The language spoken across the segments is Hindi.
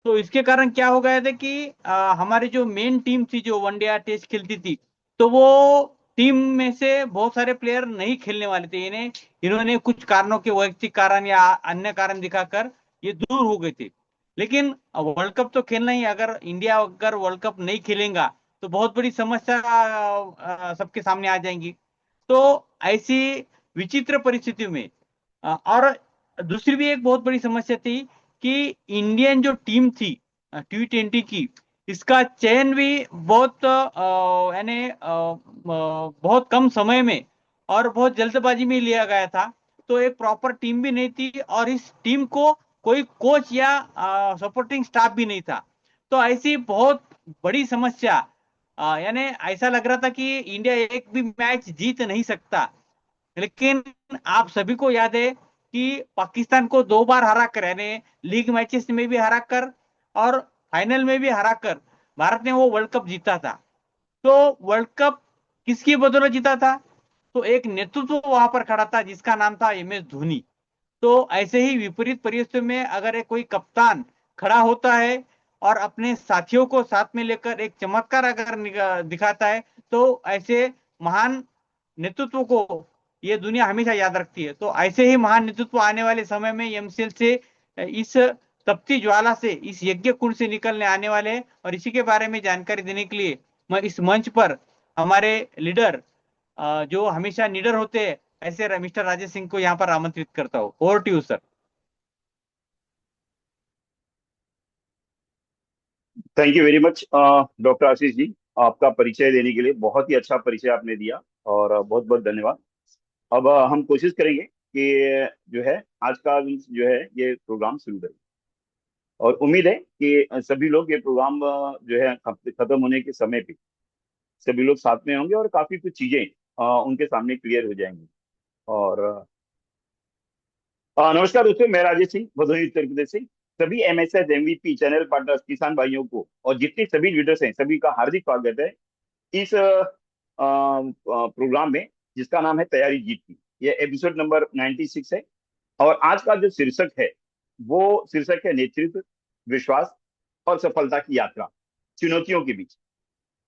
तो इसके कारण क्या हो गया था कि हमारी जो मेन टीम थी जो वनडे या टेस्ट खेलती थी, तो वो टीम में से बहुत सारे प्लेयर नहीं खेलने वाले थे। इन्हें इन्होंने कुछ कारणों के वैयक्तिक कारण या अन्य कारण दिखाकर ये दूर हो गए थे। लेकिन वर्ल्ड कप तो खेलना ही, अगर इंडिया अगर वर्ल्ड कप नहीं खेलेगा तो बहुत बड़ी समस्या सबके सामने आ जाएंगी। तो ऐसी विचित्र परिस्थिति में और दूसरी भी एक बहुत बड़ी समस्या थी कि इंडियन जो टीम थी T20 की, इसका चयन भी बहुत यानी बहुत कम समय में और बहुत जल्दबाजी में लिया गया था। तो एक प्रॉपर टीम भी नहीं थी और इस टीम को कोई कोच या सपोर्टिंग स्टाफ भी नहीं था। तो ऐसी बहुत बड़ी समस्या, यानी ऐसा लग रहा था कि इंडिया एक भी मैच जीत नहीं सकता। लेकिन आप सभी को याद है कि पाकिस्तान को 2 बार हरा कर, यानी लीग मैचेस में भी हरा कर और फाइनल में भी हरा कर भारत ने वो वर्ल्ड कप जीता था। तो वर्ल्ड कप किसकी बदौलत जीता था? तो एक नेतृत्व वहां पर खड़ा था जिसका नाम था MS धोनी। तो ऐसे ही विपरीत परिस्थितियों में अगर एक कोई कप्तान खड़ा होता है और अपने साथियों को साथ में लेकर एक चमत्कार अगर दिखाता है, तो ऐसे महान नेतृत्व को ये दुनिया हमेशा याद रखती है। तो ऐसे ही महान नेतृत्व आने वाले समय में एमसीएल से इस तपती ज्वाला से, इस यज्ञ कुंड से निकलने आने वाले हैं। और इसी के बारे में जानकारी देने के लिए मैं इस मंच पर हमारे लीडर, जो हमेशा निडर होते हैं, ऐसे मिस्टर राजेश सिंह को यहाँ पर आमंत्रित करता हूँ। Over to you sir. Thank you very much doctor Ashish ji. आपका परिचय देने के लिए बहुत ही अच्छा परिचय आपने दिया, और बहुत बहुत धन्यवाद। अब हम कोशिश करेंगे कि जो है आज का जो है ये प्रोग्राम शुरू करें, और उम्मीद है कि सभी लोग ये प्रोग्राम जो है खत्म होने के समय पे सभी लोग साथ में होंगे और काफी कुछ चीजें उनके सामने क्लियर हो जाएंगी। और नमस्कार दोस्तों, मैं राजेश सिंह, भदोही उत्तर प्रदेश से। सभी MSS MVP चैनल पार्टनर्स, किसान भाइयों को और जितने सभी लीडर्स हैं सभी का हार्दिक स्वागत है इस प्रोग्राम में, जिसका नाम है तैयारी जीत की। ये एपिसोड नंबर 96 है। और आज का जो शीर्षक है वो शीर्षक है नेतृत्व, विश्वास और सफलता की यात्रा, चुनौतियों के बीच।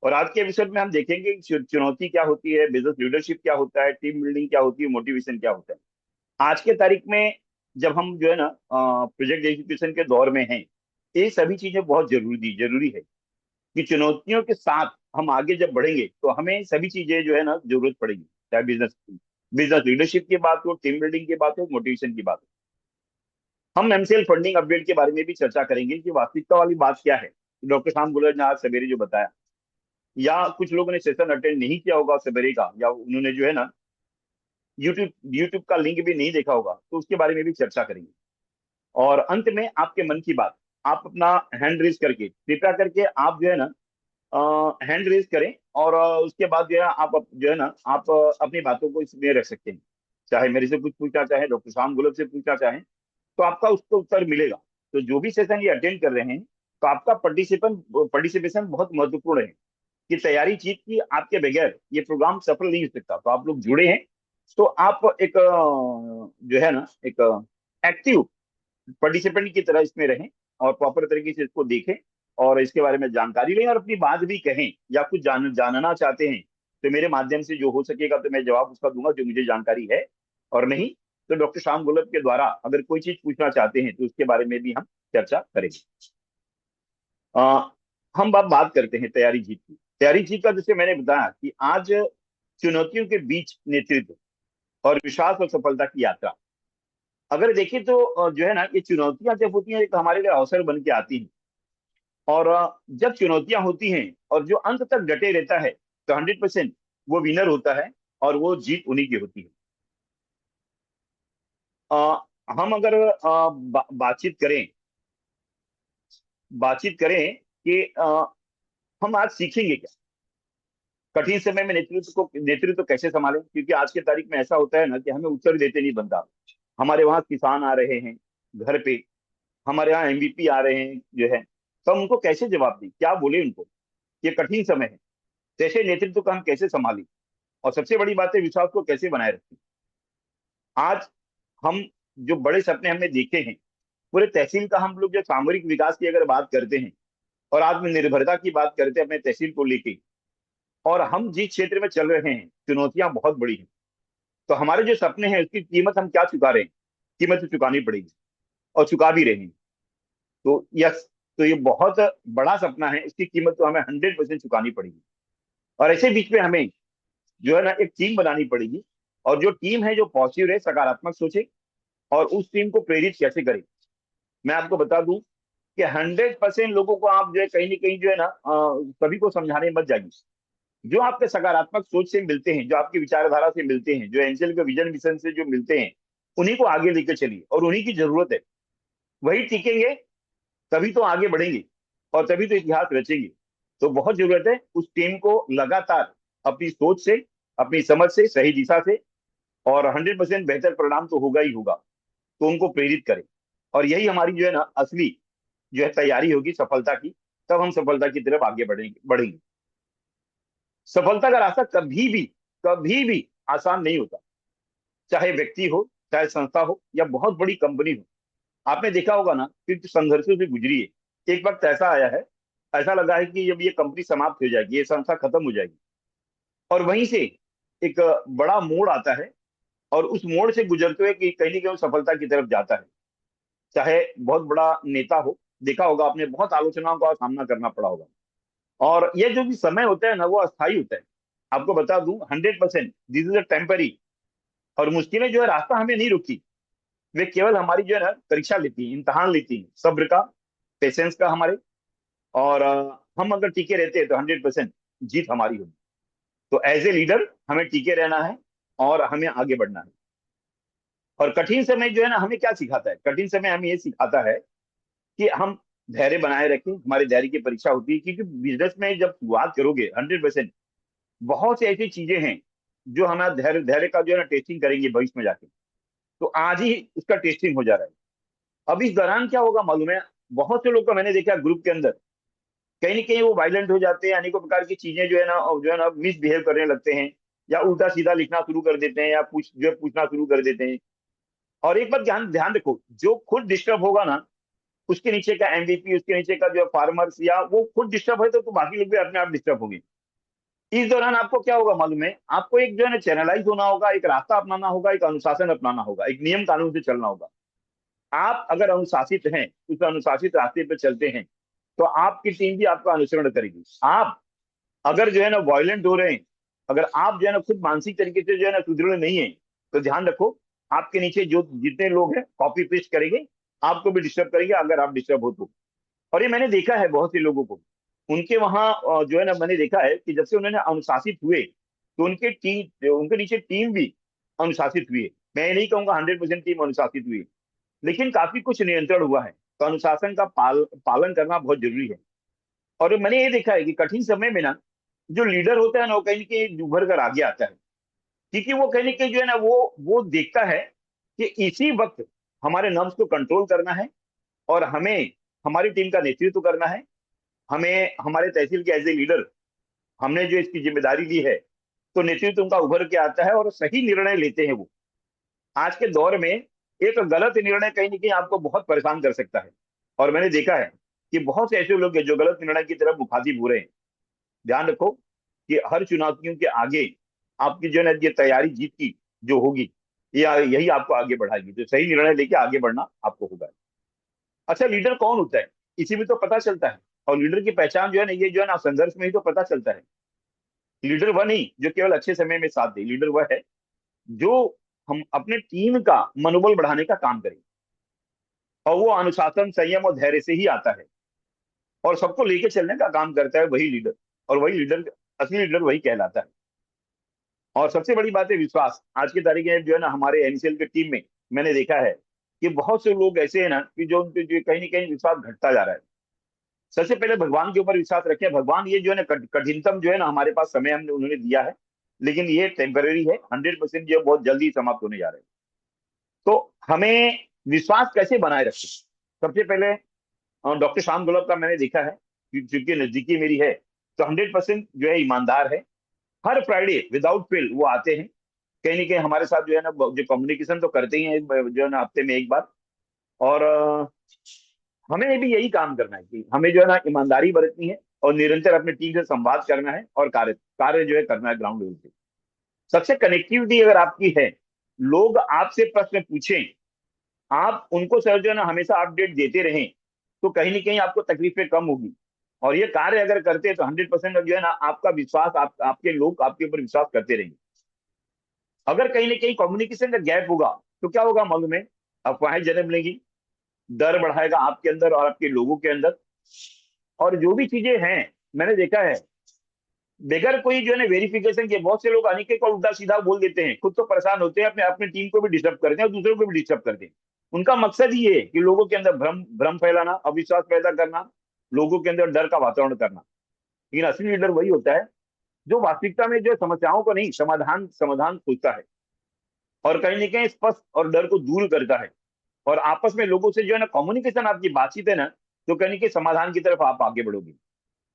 और आज के एपिसोड में हम देखेंगे कि चुनौती क्या होती है, बिजनेस लीडरशिप क्या होता है, टीम बिल्डिंग क्या होती है, मोटिवेशन क्या होता है। आज के तारीख में जब हम जो है ना प्रोजेक्ट एजुकेशन के दौर में हैं, ये सभी चीजें बहुत जरूरी है कि चुनौतियों के साथ हम आगे जब बढ़ेंगे तो हमें सभी चीजें जो है ना जरूरत पड़ेगी। चाहे बिजनेस बिजनेस लीडरशिप की बात हो, टीम बिल्डिंग की बात हो, मोटिवेशन की बात हो। हम MCL फंडिंग अपडेट के बारे में भी चर्चा करेंगे कि वास्तविकता वाली बात क्या है। डॉक्टर श्याम गुलर ने आज सवेरे जो बताया, या कुछ लोगों ने सेशन अटेंड नहीं किया होगा सवेरे का, या उन्होंने जो है ना यूट्यूब का लिंक भी नहीं देखा होगा, तो उसके बारे में भी चर्चा करेंगे। और अंत में आपके मन की बात, आप अपना हैंड रेज करके, कृपया करके आप जो है ना हैंड रेज करें, और उसके बाद जो है जो है ना आप अपनी बातों को इसमें रख सकते हैं। चाहे मेरे से कुछ पूछना चाहे, डॉक्टर श्याम गुलब से पूछना चाहें, तो आपका उसको उत्तर मिलेगा। तो जो भी सेशन ये अटेंड कर रहे हैं, तो आपका पार्टिसिपेशन बहुत महत्वपूर्ण है कि तैयारी चीज की आपके बगैर ये प्रोग्राम सफल नहीं हो सकता। तो आप लोग जुड़े हैं, तो आप एक जो है ना एक एक्टिव पार्टिसिपेंट की तरह इसमें रहें, और प्रॉपर तरीके से इसको देखें और इसके बारे में जानकारी लें, और अपनी बात भी कहें, या कुछ जानना चाहते हैं तो मेरे माध्यम से जो हो सकेगा तो मैं जवाब उसका दूंगा जो मुझे जानकारी है। और नहीं तो डॉक्टर श्याम गुलब के द्वारा अगर कोई चीज पूछना चाहते हैं तो उसके बारे में भी हम चर्चा करेंगे। आ, हम बात करते हैं तैयारी जीत की। तैयारी जीत का, जैसे मैंने बताया कि आज चुनौतियों के बीच नेतृत्व और विश्वास और सफलता की यात्रा। अगर देखें तो जो है ना ये चुनौतियां जब होती हैं तो हमारे लिए अवसर बन के आती हैं। और जब चुनौतियां होती हैं और जो अंत तक डटे रहता है, तो 100% वो विनर होता है, और वो जीत उन्हीं की होती है। अ, हम अगर बातचीत करें कि हम आज सीखेंगे क्या, कठिन समय में नेतृत्व कैसे संभालें। क्योंकि आज के तारीख में ऐसा होता है ना कि हमें उत्तर देते नहीं बनता। हमारे वहाँ किसान आ रहे हैं घर पे, हमारे यहाँ MVP आ रहे हैं जो है, तो हम उनको कैसे जवाब दें, क्या बोले उनको। ये कठिन समय है, कैसे नेतृत्व को हम कैसे संभालें, और सबसे बड़ी बात है विश्वास को कैसे बनाए रखें। आज हम जो बड़े सपने हमने देखे हैं, पूरे तहसील का हम लोग जो सामूहिक विकास की अगर बात करते हैं और आत्मनिर्भरता की बात करते हैं अपने तहसील को लेके, और हम जिस क्षेत्र में चल रहे हैं चुनौतियां बहुत बड़ी हैं। तो हमारे जो सपने हैं उसकी कीमत हम क्या चुका रहे हैं? कीमत तो चुकानी पड़ेगी, और चुका भी रहे हैं। तो यस, तो ये बहुत बड़ा सपना है, इसकी कीमत तो हमें 100% चुकानी पड़ेगी। और ऐसे बीच में हमें जो है ना एक टीम बनानी पड़ेगी, और जो टीम है जो पॉजिटिव रहे, सकारात्मक सोचे, और उस टीम को प्रेरित कैसे करें। मैं आपको बता दूं कि 100% लोगों को आप जो है कहीं ना कहीं जो है ना सभी को समझाने मत जाइए। जो आपके सकारात्मक सोच से मिलते हैं, जो आपकी विचारधारा से मिलते हैं, जो एनसीएल के विजन मिशन से जो मिलते हैं, उन्हीं को आगे लेकर चलिए, और उन्हीं की जरूरत है। वही टिकेंगे, तभी तो आगे बढ़ेंगे, और तभी तो इतिहास रचेंगे। तो बहुत जरूरत है उस टीम को लगातार अपनी सोच से, अपनी समझ से, सही दिशा से, और 100% बेहतर परिणाम तो होगा ही होगा, तो उनको प्रेरित करें। और यही हमारी जो है ना असली जो है तैयारी होगी सफलता की। तब हम सफलता की तरफ आगे बढ़ेंगे। सफलता का रास्ता कभी भी आसान नहीं होता। चाहे व्यक्ति हो, चाहे संस्था हो, या बहुत बड़ी कंपनी हो। आपने देखा होगा ना कि संघर्षों से गुजरी है। एक वक्त ऐसा आया है, ऐसा लगा है कि जब ये कंपनी समाप्त हो जाएगी, ये संस्था खत्म हो जाएगी, और वहीं से एक बड़ा मोड़ आता है, और उस मोड़ से गुजरते हुए कि कहीं ना कहीं वो सफलता की तरफ जाता है। चाहे बहुत बड़ा नेता हो, देखा होगा आपने, बहुत आलोचनाओं का सामना करना पड़ा होगा। और ये जो भी समय होता है ना, वो अस्थायी होता है। आपको बता दूं, 100% दिस इज अ टेम्पररी। और मुश्किलें जो है रास्ता हमें नहीं रुकती, वे केवल हमारी जो है ना परीक्षा लेती है, इम्तहान लेती है, सब्र का, पेशेंस का हमारे। और हम अगर टिके रहते हैं तो 100% जीत हमारी होगी। तो एज ए लीडर हमें टिके रहना है, और हमें आगे बढ़ना है। और कठिन समय जो है ना हमें क्या सिखाता है? कठिन समय हमें ये सिखाता है कि हम धैर्य बनाए रखें। हमारी धैर्य की परीक्षा होती है, क्योंकि बिजनेस में जब शुरुआत करोगे 100%, बहुत सी ऐसी चीजें हैं जो हमारा धैर्य धैर्य का जो है ना टेस्टिंग करेंगे भविष्य में जाके। तो आज ही उसका टेस्टिंग हो जा रहा है। अब इस दौरान क्या होगा मालूम है? बहुत से लोग को मैंने देखा ग्रुप के अंदर, कहीं ना कहीं वो वायलेंट हो जाते हैं, अनेकों प्रकार की चीजें जो है ना मिसबिहेव करने लगते हैं, या उल्टा सीधा लिखना शुरू कर देते हैं, या पूछना शुरू कर देते हैं। और एक बात ध्यान ध्यान रखो, जो खुद डिस्टर्ब होगा ना, उसके नीचे का एमवीपी, उसके नीचे का जो फार्मर्स, या वो खुद डिस्टर्ब है तो बाकी लोग भी अपने आप डिस्टर्ब होंगे। इस दौरान आपको क्या होगा मालूम है? आपको एक जो है ना चैनलाइज होना होगा, एक रास्ता अपनाना होगा, एक अनुशासन अपनाना होगा, एक नियम कानून से चलना होगा। आप अगर अनुशासित हैं, उस अनुशासित रास्ते पर चलते हैं, तो आपकी टीम भी आपका अनुसरण करेगी। आप अगर जो है ना वायलेंट हो रहे हैं, अगर आप जो है ना खुद मानसिक तरीके से जो है ना सुदृढ़ नहीं है, तो ध्यान रखो, आपके नीचे जो जितने लोग हैं कॉपी पेस्ट करेंगे, आपको भी डिस्टर्ब करेंगे अगर आप डिस्टर्ब हो तो। और ये मैंने देखा है बहुत से लोगों को, उनके वहां जो है ना मैंने देखा है कि जब से उन्होंने अनुशासित हुए, तो उनके नीचे टीम भी अनुशासित हुई है। मैं ये नहीं कहूंगा 100% टीम अनुशासित हुई है, लेकिन काफी कुछ नियंत्रण हुआ है। तो अनुशासन का पालन करना बहुत जरूरी है। और मैंने ये देखा है कि कठिन समय में ना जो लीडर होता है ना, वो कहीं ना कहीं उभर कर आगे आता है। क्योंकि वो कहीं ना कहीं जो है ना वो देखता है कि इसी वक्त हमारे नर्व्स को कंट्रोल करना है, और हमें हमारी टीम का नेतृत्व करना है। हमें हमारे तहसील के एज ए लीडर हमने जो इसकी जिम्मेदारी ली है, तो नेतृत्व उनका उभर के आता है, और सही निर्णय लेते हैं वो। आज के दौर में एक गलत निर्णय कहीं ना कहीं आपको बहुत परेशान कर सकता है। और मैंने देखा है कि बहुत से ऐसे लोग हैं जो गलत निर्णय की तरफ मुखातिब हो रहे हैं। ध्यान रखो कि हर चुनौतियों के आगे आपकी जो है ना ये तैयारी जीत की जो होगी, यही आपको आगे बढ़ाएगी। तो सही निर्णय लेके आगे बढ़ना आपको होगा। अच्छा, लीडर कौन होता है? इसी में तो पता चलता है। और लीडर की पहचान जो है ना, ये जो है ना संघर्ष में ही तो पता चलता है। लीडर वह नहीं जो केवल अच्छे समय में साथ दे, लीडर वह है जो हम अपने टीम का मनोबल बढ़ाने का काम करें। और वो अनुशासन, संयम और धैर्य से ही आता है, और सबको लेके चलने का काम करता है वही लीडर। और वही लीडर, असली लीडर वही कहलाता है। और सबसे बड़ी बात है विश्वास। आज की तारीख में जो है ना हमारे एनसीएल की टीम में मैंने देखा है कि बहुत से लोग ऐसे हैं ना कि जो उनके जो कहीं ना कहीं विश्वास घटता जा रहा है। सबसे पहले भगवान के ऊपर विश्वास रखें। भगवान ये जो है ना कठिनतम जो है ना हमारे पास समय हमने उन्होंने दिया है, लेकिन ये टेम्पररी है। 100% जो बहुत जल्दी समाप्त होने जा रहे हैं। तो हमें विश्वास कैसे बनाए रखें? सबसे पहले डॉक्टर श्याम गुलाब का मैंने देखा है, क्योंकि नजदीकी मेरी है, तो 100% जो है ईमानदार है। हर फ्राइडे विदाउट फेल वो आते हैं, कहीं ना कहीं हमारे साथ जो है ना जो कम्युनिकेशन तो करते ही हैं जो है ना हफ्ते में एक बार। और हमें भी यही काम करना है कि हमें जो है ना ईमानदारी बरतनी है और निरंतर अपने टीम से संवाद करना है और कार्य कार्य जो है करना है ग्राउंड लेवल पे। सबसे कनेक्टिविटी अगर आपकी है, लोग आपसे प्रश्न पूछें, आप उनको सर जो है ना हमेशा अपडेट देते रहें, तो कहीं ना कहीं आपको तकलीफें कम होगी। और ये कार्य अगर करते हैं तो 100% जो है ना आपका विश्वास, आपके लोग आपके ऊपर विश्वास करते रहेंगे। अगर कहीं ना कहीं कम्युनिकेशन का गैप होगा तो क्या होगा मालूम है? अफवाहें जन्म लेंगी, डर बढ़ाएगा आपके अंदर और आपके लोगों के अंदर। और जो भी चीजें हैं, मैंने देखा है, बगैर कोई जो है ना वेरिफिकेशन के बहुत से लोग अनिके को उल्टा सीधा बोल देते हैं, खुद तो परेशान होते हैं, अपने अपनी टीम को भी डिस्टर्ब करते हैं और दूसरों को भी डिस्टर्ब करते हैं। उनका मकसद ही है कि लोगों के अंदर भ्रम भ्रम फैलाना, अविश्वास पैदा करना, लोगों के अंदर डर का वातावरण करना। लेकिन असली लीडर वही होता है जो वास्तविकता में जो समस्याओं को नहीं, समाधान समाधान खोजता है और कहीं ना कहीं स्पष्ट और डर को दूर करता है। और आपस में लोगों से जो है ना कम्युनिकेशन, आपकी बातचीत है ना, तो कहीं ना कहीं समाधान की तरफ आप आगे बढ़ोगे।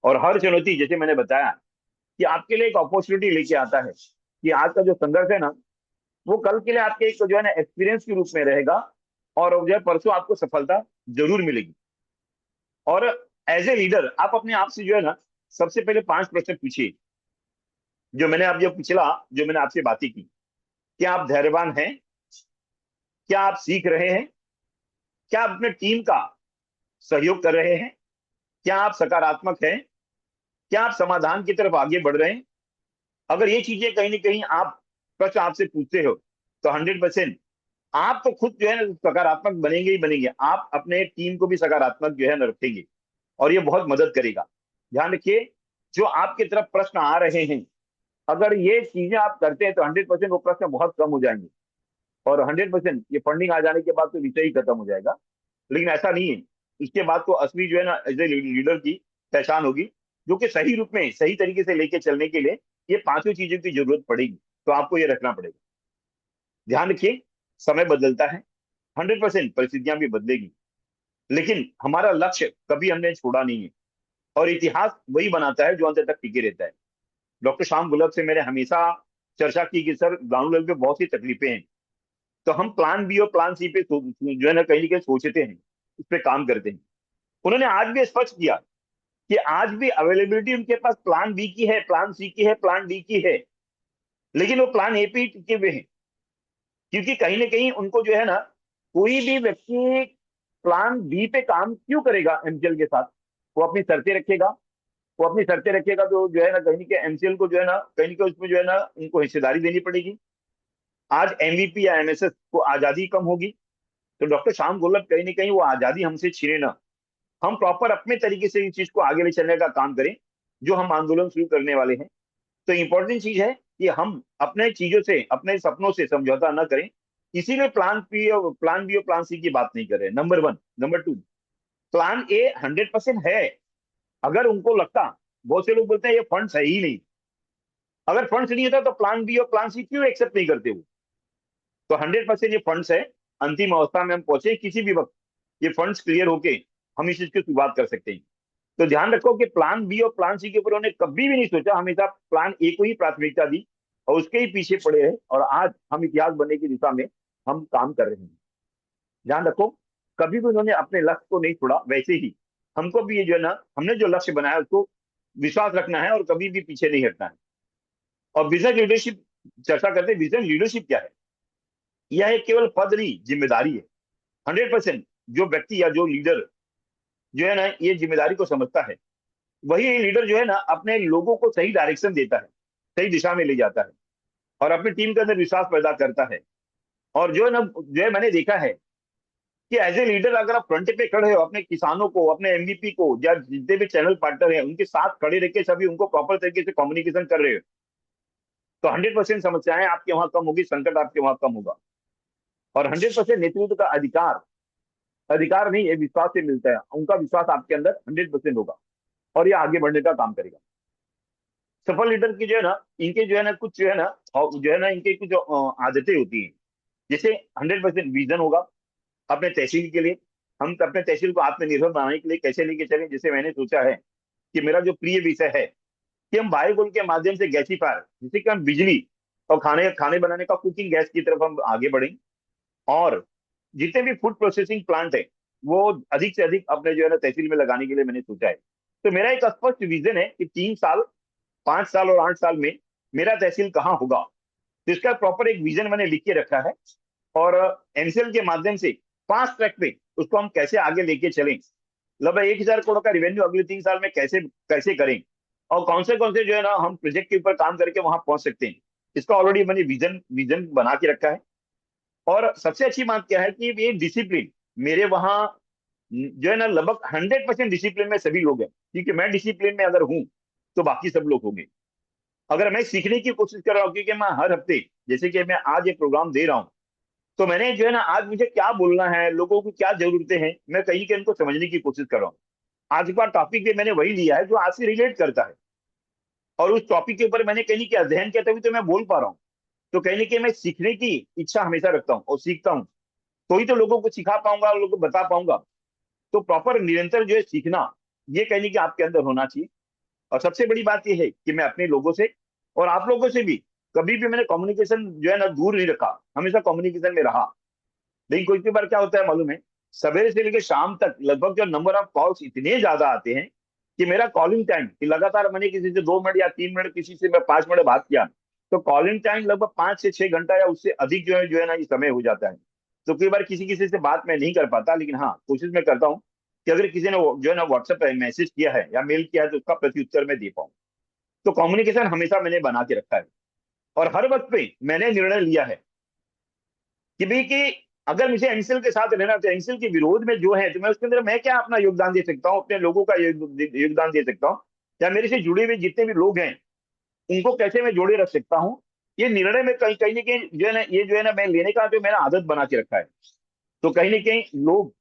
और हर चुनौती, जैसे मैंने बताया, कि आपके लिए एक अपॉर्चुनिटी लेके आता है, कि आज का जो संघर्ष है ना, वो कल के लिए आपके एक जो है ना एक्सपीरियंस के रूप में रहेगा। और जो है परसों आपको सफलता जरूर मिलेगी। और एज ए लीडर आप अपने आप से जो है ना सबसे पहले 5 प्रश्न पूछिए, जो मैंने आप जो पिछला जो मैंने आपसे बातें की। क्या आप धैर्यवान हैं? क्या आप सीख रहे हैं? क्या आप अपने टीम का सहयोग कर रहे हैं? क्या आप सकारात्मक हैं? क्या आप समाधान की तरफ आगे बढ़ रहे हैं? अगर ये चीजें कहीं ना कहीं आप प्रश्न आपसे पूछते हो, तो 100% आप तो खुद जो है ना सकारात्मक बनेंगे ही बनेंगे, आप अपने टीम को भी सकारात्मक जो है ना रखेंगे। और ये बहुत मदद करेगा। ध्यान रखिए, जो आपकी तरफ प्रश्न आ रहे हैं, अगर ये चीजें आप करते हैं तो 100% वो प्रश्न बहुत कम हो जाएंगे। और 100% ये फंडिंग आ जाने के बाद तो विषय ही खत्म हो जाएगा। लेकिन ऐसा नहीं है। इसके बाद तो असली जो है ना एज ए लीडर की पहचान होगी, जो कि सही रूप में सही तरीके से लेके चलने के लिए ये 5 चीजों की जरूरत पड़ेगी। तो आपको ये रखना पड़ेगा। ध्यान रखिए, समय बदलता है, 100% परिस्थितियां भी बदलेगी, लेकिन हमारा लक्ष्य कभी हमने छोड़ा नहीं है। और इतिहास वही बनाता है जो अंत तक टिके रहता है। डॉक्टर श्याम गुलाब से मैंने हमेशा चर्चा की कि सर ग्राउंड लेवल पे बहुत सी तकलीफें हैं, तो हम प्लान बी और प्लान सी पे जो है ना कहीं ना कहीं सोचते हैं, उस पर काम करते हैं। उन्होंने आज भी स्पष्ट किया कि आज भी अवेलेबिलिटी उनके पास प्लान बी की है, प्लान सी की है, प्लान डी की है, लेकिन वो प्लान ए पे ही टिके हुए हैं। क्योंकि कहीं ना कहीं उनको जो है ना, कोई भी व्यक्ति प्लान बी पे काम क्यों करेगा एमसीएल के साथ? वो अपनी शर्तें रखेगा। वो अपनी शर्तें रखेगा तो जो है ना कहीं ना कहीं एमसीएल को जो है ना कहीं ना कहीं उसमें जो है ना उनको हिस्सेदारी देनी पड़ेगी। आज एमवीपी या एमएसएस को आजादी कम होगी। तो डॉक्टर श्याम गोलप कहीं ना कहीं वो आजादी हमसे छीने ना, हम प्रॉपर अपने तरीके से इस चीज को आगे ले चलने का काम करें, जो हम आंदोलन शुरू करने वाले हैं। तो इंपॉर्टेंट चीज है कि हम अपने चीजों से, अपने सपनों से समझौता न करें। इसीलिए प्लान बी और प्लान सी की बात नहीं कर रहे। नंबर 1। नंबर 2, प्लान ए 100% है। अगर उनको लगता, बहुत से लोग बोलते हैं ये फंड्स है ही नहीं, अगर फंड्स नहीं होता तो प्लान बी और प्लान सी क्यों एक्सेप्ट नहीं करते वो? तो 100% ये फंड्स है। अंतिम अवस्था में हम पहुंचे किसी भी वक्त, ये फंड्स क्लियर होके हम इस चीज की शुरुआत कर सकते हैं। तो ध्यान रखो कि प्लान बी और प्लान सी के ऊपर उन्होंने कभी भी नहीं सोचा, हमेशा प्लान ए को ही प्राथमिकता दी और उसके ही पीछे पड़े हैं। और आज हम इतिहास बनने की दिशा में हम काम कर रहे हैं। ध्यान रखो, कभी भी उन्होंने अपने लक्ष्य को नहीं छोड़ा। वैसे ही हमको भी ये जो है ना, हमने जो लक्ष्य बनाया उसको विश्वास रखना है और कभी भी पीछे नहीं हटना है। और विजन लीडरशिप चर्चा करते हैं। विजन लीडरशिप क्या है? यह एक केवल पद नहीं, जिम्मेदारी है। 100% जो व्यक्ति या जो लीडर जो है ना ये जिम्मेदारी को समझता है, वही लीडर जो है ना अपने लोगों को सही डायरेक्शन देता है, सही दिशा में ले जाता है और अपनी टीम के अंदर विश्वास पैदा करता है। और जो है ना, जो है मैंने देखा है कि एज ए लीडर अगर आप फ्रंट पे खड़े हो, अपने किसानों को, अपने एमवीपी को या जितने भी चैनल पार्टनर हैं उनके साथ खड़े रह के सभी उनको प्रॉपर तरीके से कम्युनिकेशन कर रहे हो, तो 100% समस्याएं आपके वहां कम होगी, संकट आपके वहां कम होगा। और 100% नेतृत्व का अधिकार, अधिकार नहीं, ये विश्वास से मिलता है। उनका विश्वास आपके अंदर 100% होगा और ये आगे बढ़ने का काम करेगा। सफल लीडर की जो है ना, इनके जो है ना कुछ जो है ना, और जो है ना इनके कुछ आदतें होती हैं। जैसे 100% विजन होगा अपने तहसील के लिए। हम अपने तहसील को आत्मनिर्भर बनाने के लिए कैसे लेके चलें? जैसे मैंने सोचा है कि मेरा जो प्रिय विषय है कि हम बायोगोल के माध्यम से गैसीफायर, जिससे कि हम बिजली और खाने खाने बनाने का कुकिंग गैस की तरफ हम आगे बढ़ें। और जितने भी फूड प्रोसेसिंग प्लांट है वो अधिक से अधिक अपने जो है ना तहसील में लगाने के लिए मैंने सोचा है। तो मेरा एक स्पष्ट विजन है कि 3 साल, 5 साल और 8 साल में मेरा तहसील कहाँ होगा। तो इसका प्रॉपर एक विजन मैंने लिख के रखा है। और एमसीएल के माध्यम से फास्ट ट्रैक पे उसको हम कैसे आगे लेके चलें, लगभग 1,000 करोड़ का रेवेन्यू अगले 3 साल में कैसे कैसे करें, और कौन से जो है ना हम प्रोजेक्ट के ऊपर काम करके वहां पहुंच सकते हैं, इसका ऑलरेडी मैंने विजन विजन बना के रखा है। और सबसे अच्छी बात क्या है कि ये डिसिप्लिन मेरे वहां जो है ना लगभग 100% डिसिप्लिन में सभी लोग हैं, क्योंकि मैं डिसिप्लिन में अगर हूं तो बाकी सब लोग होंगे। अगर मैं सीखने की कोशिश कर रहा हूँ, क्योंकि मैं हर हफ्ते, जैसे कि मैं आज एक प्रोग्राम दे रहा हूँ, तो मैंने जो है ना आज मुझे क्या बोलना है, लोगों को क्या जरूरतें हैं, मैं कहीं के इनको समझने की कोशिश कर रहा हूँ। आज का टॉपिक भी मैंने वही लिया है जो आज से रिलेट करता है, और उस टॉपिक के ऊपर मैंने कहीं क्या अध्ययन किया, तभी तो मैं बोल पा रहा हूँ। तो कहीं ना कहीं मैं सीखने की इच्छा हमेशा रखता हूँ और सीखता हूँ, तो ही तो लोगों को सिखा पाऊंगा और लोगों को बता पाऊंगा। तो प्रॉपर निरंतर जो है सीखना, ये कहने की आपके अंदर होना चाहिए। और सबसे बड़ी बात यह है कि मैं अपने लोगों से और आप लोगों से भी कभी भी मैंने कम्युनिकेशन जो है ना दूर नहीं रखा, हमेशा कम्युनिकेशन में रहा। लेकिन कोई बार क्या होता है मालूम है, सवेरे से लेकर शाम तक लगभग जो नंबर ऑफ कॉल्स इतने ज्यादा आते हैं कि मेरा कॉलिंग टाइम कि लगातार मैंने किसी से 2 मिनट या 3 मिनट, किसी से मैं 5 मिनट बात किया, तो कॉलिंग टाइम लगभग 5 से 6 घंटा या उससे अधिक जो है ना ये समय हो जाता है। तो कई बार किसी किसी से बात मैं नहीं कर पाता, लेकिन हाँ कोशिश मैं करता हूँ कि अगर किसी ने जो है ना व्हाट्सएप पे मैसेज किया है या मेल किया है तो उसका प्रत्युत्तर मैं दे पाऊँ। तो कम्युनिकेशन हमेशा मैंने बना के रखा है। और हर वक्त पे मैंने निर्णय लिया है कि भाई कि अगर मुझे एमसीएल के साथ रहना, तो एमसीएल के विरोध में जो है तो मैं उसके अंदर मैं क्या अपना योगदान दे सकता हूँ, अपने लोगों का योगदान दे सकता हूँ, या मेरे से जुड़े हुए जितने भी लोग हैं उनको कैसे मैं जोड़े रख सकता हूँ। ये निर्णय में कहीं कहीं ना कहीं जो है ना ये जो है ना मैं लेने का जो मेरा आदत बना के रखा है। तो कहीं ना कहीं लोग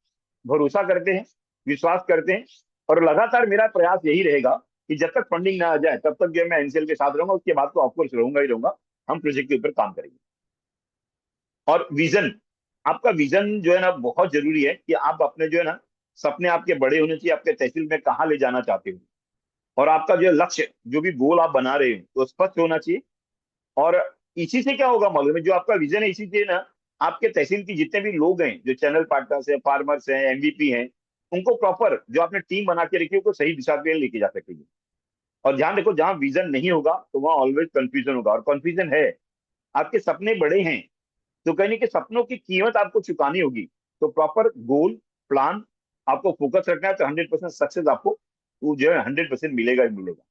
भरोसा करते हैं, विश्वास करते हैं, और लगातार मेरा प्रयास यही रहेगा कि जब तक फंडिंग ना आ जाए तब तक जो है मैं एनसीएल के साथ रहूंगा, उसके बाद तो ऑफकोर्स रहूंगा ही रहूंगा। हम प्रोजेक्ट के ऊपर काम करेंगे। और विजन, आपका विजन जो है ना बहुत जरूरी है कि आप अपने जो है ना सपने आपके बड़े होने चाहिए, आपके तहसील में कहाँ ले जाना चाहते हो, और आपका जो लक्ष्य, जो भी गोल आप बना रहे हो तो स्पष्ट होना चाहिए। और इसी से क्या होगा मालूम है, जो आपका विजन है इसी से ना आपके तहसील की जितने भी लोग हैं, जो चैनल पार्टनर्स हैं, फार्मर्स हैं, एमवीपी हैं, उनको प्रॉपर जो आपने टीम बना के रखी है उनको सही दिशा पे लेके जा सकेंगे। और ध्यान रखो, जहां विजन नहीं होगा तो वहां ऑलवेज कंफ्यूजन होगा, और कंफ्यूजन है। आपके सपने बड़े हैं तो कहीं कि सपनों की कीमत आपको चुकानी होगी। तो प्रॉपर गोल, प्लान, आपको फोकस रखना है, तो 100% सक्सेस आपको वो जो है 100% मिलेगा ही मिलेगा।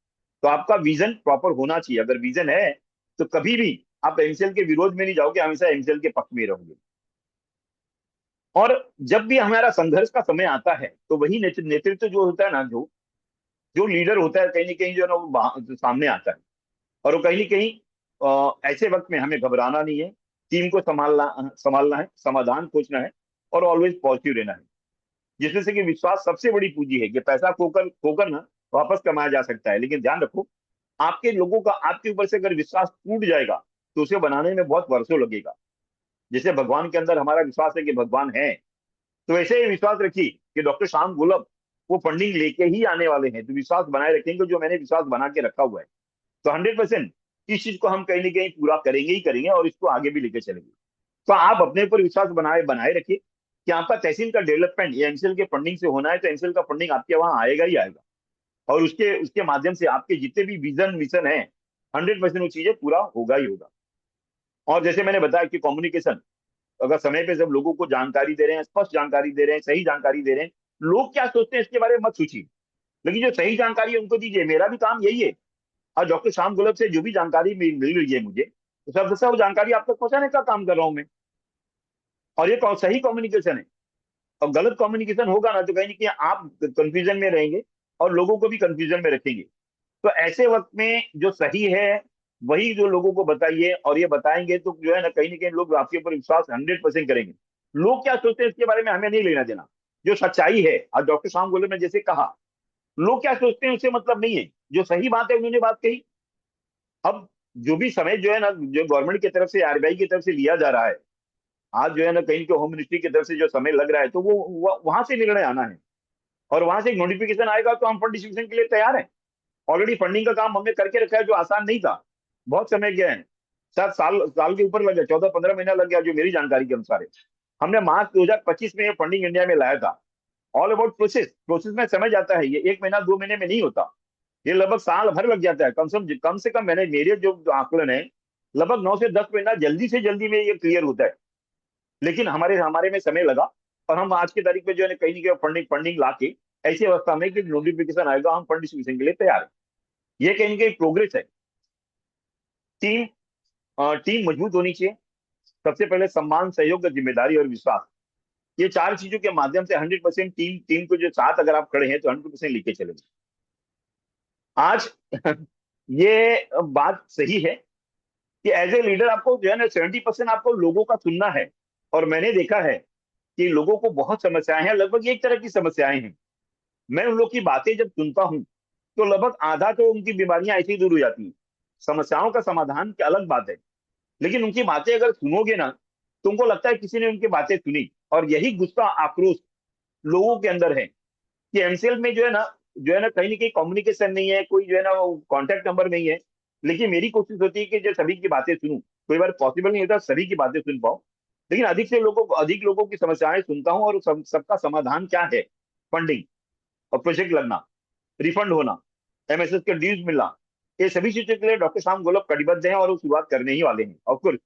तो आपका विजन प्रॉपर होना चाहिए। अगर विजन है तो कभी भी आप एमसीएल के विरोध में नहीं जाओगे, हमेशा एमसीएल के पक्ष में रहोगे। और जब भी हमारा संघर्ष का समय आता है तो वही नेतृत्व जो होता है ना, जो जो लीडर होता है कहीं ना कहीं जो है ना वो जो सामने आता है। और वो कहीं ना कहीं ऐसे वक्त में हमें घबराना नहीं है, टीम को संभालना संभालना है, समाधान खोजना है, और ऑलवेज पॉजिटिव रहना है। जिसमें से कि विश्वास सबसे बड़ी पूंजी है कि पैसा खोकर खोकर ना वापस कमाया जा सकता है, लेकिन ध्यान रखो आपके लोगों का आपके ऊपर से अगर विश्वास टूट जाएगा तो उसे बनाने में बहुत वर्षों लगेगा। जैसे भगवान के अंदर हमारा विश्वास है कि भगवान है, तो वैसे ही विश्वास रखिए कि डॉक्टर श्याम गुलाब वो फंडिंग लेके ही आने वाले हैं, तो विश्वास बनाए रखेंगे जो मैंने विश्वास बना के रखा हुआ है। तो 100% इस चीज को हम कहीं ना कहीं पूरा करेंगे ही करेंगे, और इसको आगे भी लेके चलेंगे। तो आप अपने ऊपर विश्वास बनाए बनाए रखिए कि आपका तहसील का डेवलपमेंट ये एमसीएल के फंडिंग से होना है, तो एमसीएल का फंडिंग आपके वहां आएगा ही आएगा। और उसके उसके माध्यम से आपके जितने भी विजन मिशन है 100% वो चीजें पूरा होगा ही होगा। और जैसे मैंने बताया कि कम्युनिकेशन, अगर समय पे सब लोगों को जानकारी दे रहे हैं, स्पष्ट जानकारी दे रहे हैं, सही जानकारी दे रहे हैं, लोग क्या सोचते हैं इसके बारे में मत सोचिए, लेकिन जो सही जानकारी है उनको दीजिए। मेरा भी काम यही है। और डॉक्टर श्याम गुलाब से जो भी जानकारी मिल रही है मुझे, तो सब सब जानकारी आप तक पहुंचाने का काम कर रहा हूं मैं। और ये सही कम्युनिकेशन है। और गलत कम्युनिकेशन होगा ना तो कहीं ना कहीं आप कंफ्यूजन में रहेंगे और लोगों को भी कंफ्यूजन में रखेंगे। तो ऐसे वक्त में जो सही है वही जो लोगों को बताइए, और ये बताएंगे तो जो है ना कहीं लोग आपके ऊपर विश्वास 100% करेंगे। लोग क्या सोचते हैं इसके बारे में हमें नहीं लेना देना। जो सच्चाई है, आज डॉक्टर श्याम गोले ने जैसे कहा, लोग क्या सोचते हैं उससे मतलब नहीं है, जो सही बात है उन्होंने बात कही। अब जो भी समय जो है ना जो गवर्नमेंट की तरफ से, आरबीआई की तरफ से लिया जा रहा है, आज जो है ना कहीं के होम मिनिस्ट्री की तरफ से जो समय लग रहा है, तो वो वहां से निर्णय आना है, और वहां से एक नोटिफिकेशन आएगा तो हम फंड डिस्ट्रीब्यूशन के लिए तैयार हैं। ऑलरेडी फंडिंग का काम हमने करके रखा है, जो आसान नहीं था। बहुत समय गया है, शायद साल साल के ऊपर लग गया, 14-15 महीना लग गया जो मेरी जानकारी के अनुसार है। हमने मार्च 2025 में ये फंडिंग इंडिया में लाया था। ऑल अबाउट प्रोसेस, प्रोसेस में समय जाता है, ये 1 महीना 2 महीने में नहीं होता, ये लगभग साल भर लग जाता है। कम से कम मैंने मेरे जो आकलन है, लगभग 9 से 10 महीना जल्दी से जल्दी में ये क्लियर होता है। लेकिन हमारे हमारे में समय लगा, और हम आज की तारीख में जो है कहीं ना कहीं फंडिंग फंडिंग ला के ऐसी अवस्था में कि नोटिफिकेशन आएगा, हम फंड डिस्ट्रीब्यूशन के लिए तैयार है। ये कहीं ना कहीं प्रोग्रेस है। टीम टीम मजबूत होनी चाहिए। सबसे पहले सम्मान, सहयोग, जिम्मेदारी और विश्वास, ये 4 चीजों के माध्यम से 100% टीम टीम को जो साथ अगर आप खड़े हैं तो 100% लेके चलेंगे। आज ये बात सही है कि एज ए लीडर आपको जो है ना 70% आपको लोगों का सुनना है। और मैंने देखा है कि लोगों को बहुत समस्याएं हैं, लगभग एक तरह की समस्याएं हैं। मैं उन लोग की बातें जब सुनता हूं तो लगभग आधा तो उनकी बीमारियां ऐसे ही दूर हो जाती हैं। समस्याओं का समाधान की अलग बात है, लेकिन उनकी बातें अगर सुनोगे ना, तुमको लगता है किसी ने उनकी बातें सुनी। और यही गुस्सा, आक्रोश लोगों के अंदर है कि एमसीएल में जो है ना कहीं ना कहीं कम्युनिकेशन नहीं है, कोई जो है ना कॉन्टेक्ट नंबर नहीं है। लेकिन मेरी कोशिश होती है कि जो सभी की बातें सुनूं, कोई बार पॉसिबल नहीं होता सभी की बातें सुन पाऊं, लेकिन अधिक लोगों की समस्याएं सुनता हूं, और सबका समाधान क्या है। फंडिंग और प्रोजेक्ट लगना, रिफंड होना, एमएसएस के ड्यूज मिलना, ये सभी चीजों के लिए डॉक्टर श्याम गोलप कटिबद्ध हैं, और वो शुरुआत करने ही वाले हैं। ऑफकोर्स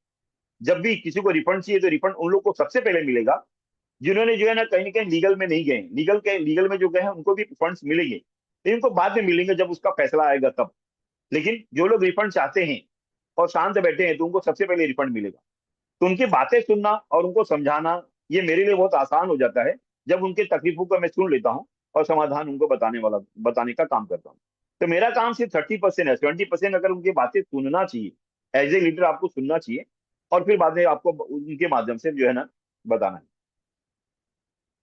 जब भी किसी को रिफंड चाहिए तो रिफंड उन लोग को सबसे पहले मिलेगा जिन्होंने जो है ना कहीं लीगल में नहीं गए। लीगल में जो गए हैं उनको भी फंड्स मिलेंगे, लेकिन उनको बाद में मिलेंगे जब उसका फैसला आएगा तब। लेकिन जो लोग रिफंड चाहते हैं और शांत बैठे हैं तो उनको सबसे पहले रिफंड मिलेगा। तो उनकी बातें सुनना और उनको समझाना, ये मेरे लिए बहुत आसान हो जाता है जब उनके तकलीफों को मैं सुन लेता हूँ और समाधान उनको बताने का काम करता हूँ। तो मेरा काम सिर्फ 30% है। 70% अगर उनकी बातें सुनना चाहिए, एज ए लीडर आपको सुनना चाहिए, और फिर बाद में आपको उनके माध्यम से जो है ना बताना है।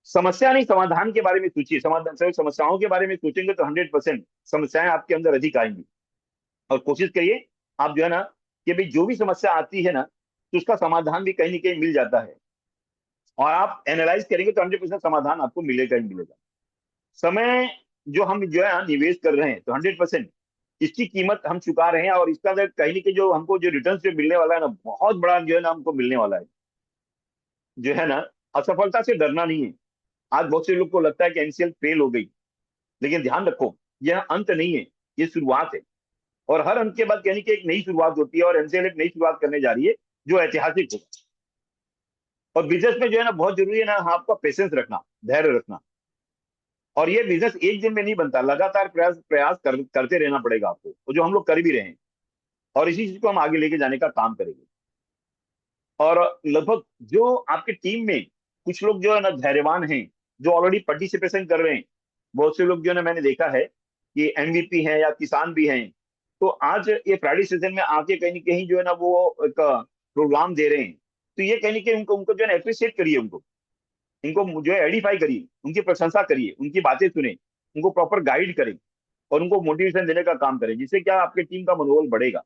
समस्या नहीं, समाधान के बारे में सोचिए। समाधान सभी समस्याओं के बारे में सोचेंगे तो 100% समस्याएं आपके अंदर अधिक आएंगी। और कोशिश करिए आप जो है ना कि भाई जो भी समस्या आती है ना, तो उसका समाधान भी कहीं ना कहीं मिल जाता है। और आप एनालाइज करेंगे तो 100% समाधान आपको मिलेगा ही मिलेगा। समय जो हम जो है निवेश कर रहे हैं तो 100% इसकी कीमत हम चुका रहे हैं, और इसका कहीं ना कहीं जो हमको जो रिटर्न जो मिलने वाला है ना, बहुत बड़ा जो है ना हमको मिलने वाला है। जो है ना, असफलता से डरना नहीं है। आज बहुत से लोग को लगता है कि एनसीएल फेल हो गई, लेकिन ध्यान रखो यह अंत नहीं है, ये शुरुआत है। और हर अंत के बाद यानी कि एक नई शुरुआत होती है, और एनसीएल एक नई शुरुआत करने जा रही है जो ऐतिहासिक होगा। और बिजनेस में जो है ना बहुत जरूरी है ना, हाँ, आपका पेशेंस रखना, धैर्य रखना। और ये बिजनेस एक दिन में नहीं बनता, लगातार प्रयास प्रयास करते रहना पड़ेगा आपको, और जो हम लोग कर भी रहे हैं। और इसी चीज को हम आगे लेके जाने का काम करेंगे। और लगभग जो आपकी टीम में कुछ लोग जो है ना धैर्यवान हैं, जो ऑलरेडी पार्टिसिपेशन कर रहे हैं, बहुत से लोग जो है ना मैंने देखा है कि एमवीपी हैं या किसान भी हैं, तो आज ये फ्राइडे सीजन में आके कहीं ना कहीं जो है ना वो एक प्रोग्राम दे रहे हैं। तो ये कहीं ना कहीं उनको उनको जो है ना अप्रिशिएट करिए, उनको इनको जो है एडिफाई करिए, उनकी प्रशंसा करिए, उनकी बातें सुने, उनको प्रॉपर गाइड करें, और उनको मोटिवेशन देने का काम करें, जिससे क्या आपकी टीम का मनोबल बढ़ेगा।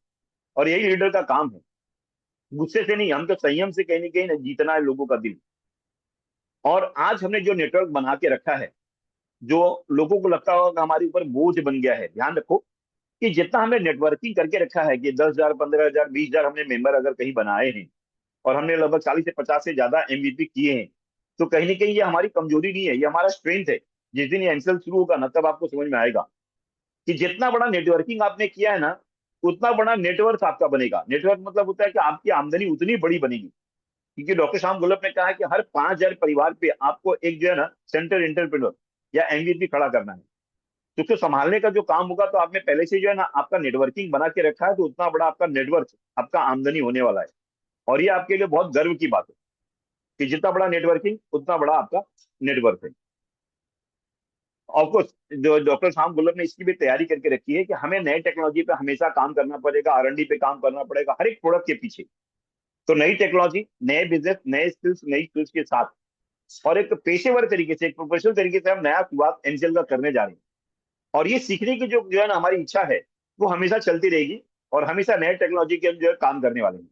और यही लीडर का काम है। गुस्से से नहीं, हम तो संयम से कहीं ना कहीं ना जीतना है लोगों का दिल। और आज हमने जो नेटवर्क बना के रखा है, जो लोगों को लगता होगा कि हमारे ऊपर बोझ बन गया है, ध्यान रखो कि जितना हमने नेटवर्किंग करके रखा है कि 10,000, 15,000, 20,000 हमने मेंबर अगर कहीं बनाए हैं, और हमने लगभग 40 से 50 से ज्यादा एमवीपी किए हैं, तो कहीं ना कहीं ये हमारी कमजोरी नहीं है, ये हमारा स्ट्रेंथ है। जिस दिन ये एमसीएल शुरू होगा ना, तब आपको समझ में आएगा कि जितना बड़ा नेटवर्किंग आपने किया है ना, उतना बड़ा नेटवर्क आपका बनेगा। नेटवर्क मतलब होता है कि आपकी आमदनी उतनी बड़ी बनेगी। क्योंकि डॉक्टर श्याम गुल्लप ने कहा है कि हर 5,000 परिवार पे आपको एक जो है ना सेंटर एंटरप्रेन्योर या एमवीपी खड़ा करना है। तो उसको संभालने का जो काम होगा, तो आपने पहले से जो है ना आपका नेटवर्किंग बना के रखा है, तो उतना बड़ा आपका नेटवर्क, आपका आमदनी होने वाला है। और ये आपके लिए बहुत गर्व की बात है कि जितना बड़ा नेटवर्किंग उतना बड़ा आपका नेटवर्क है। ऑफकोर्स जो डॉक्टर श्याम गुल्लप ने इसकी भी तैयारी करके रखी है कि हमें नए टेक्नोलॉजी पे हमेशा काम करना पड़ेगा, आर&डी पे काम करना पड़ेगा हर एक प्रोडक्ट के पीछे। तो नई टेक्नोलॉजी, नए बिजनेस, नई स्किल्स के साथ, और एक पेशेवर तरीके से, एक प्रोफेशनल तरीके से हम नया शुरुआत एनसीएल का करने जा रहे हैं। और ये सीखने की जो है ना हमारी इच्छा है, वो हमेशा चलती रहेगी, और हमेशा नए टेक्नोलॉजी के हम जो है काम करने वाले हैं।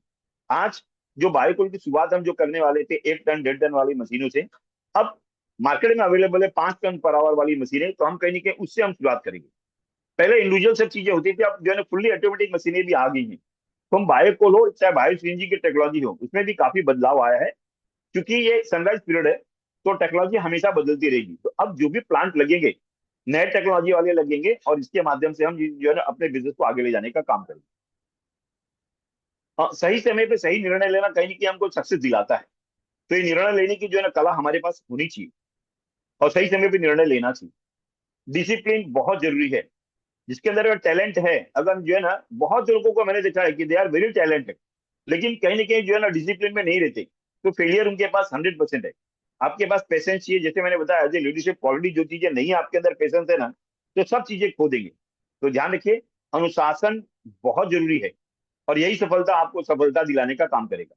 आज जो बायोकोल की शुरुआत हम जो करने वाले थे 1 टन 1.5 टन वाली मशीनों से, अब मार्केट में अवेलेबल है 5 टन पर आवर वाली मशीनें, तो हम कहीं ना कहीं उससे हम शुरुआत करेंगे। पहले इंडिविजुअल सब चीजें होती थी, अब जो है ना फुल्ली ऑटोमेटिक मशीनें भी आ गई हैं। तो हम बायोकोल हो चाहे बायो सीएनजी की टेक्नोलॉजी हो, उसमें भी काफी बदलाव आया है। क्योंकि ये सनराइज पीरियड है, तो टेक्नोलॉजी हमेशा बदलती रहेगी। तो अब जो भी प्लांट लगेंगे नए टेक्नोलॉजी वाले लगेंगे, और इसके माध्यम से हम जो है ना अपने बिजनेस को आगे ले जाने का काम करेंगे। हाँ, सही समय पे सही निर्णय लेना कहीं ना कहीं हमको सक्सेस दिलाता है। तो ये निर्णय लेने की जो है ना कला हमारे पास होनी चाहिए, और सही समय पे निर्णय लेना चाहिए। डिसिप्लिन बहुत जरूरी है। जिसके अंदर अगर टैलेंट है, अगर जो है ना, बहुत लोगों को मैंने देखा है कि दे आर वेरी टैलेंटेड, लेकिन कहीं ना कहीं जो है ना डिसिप्लिन में नहीं रहते, तो फेलियर उनके पास 100% है। आपके पास पेशेंस चाहिए, जैसे मैंने बताया एज ए लीडरशिप क्वालिटी, जो चीजें नहीं है आपके अंदर पेशेंस है ना, तो सब चीजें खो देंगे। तो ध्यान रखिए, अनुशासन बहुत जरूरी है, और यही सफलता आपको सफलता दिलाने का काम करेगा।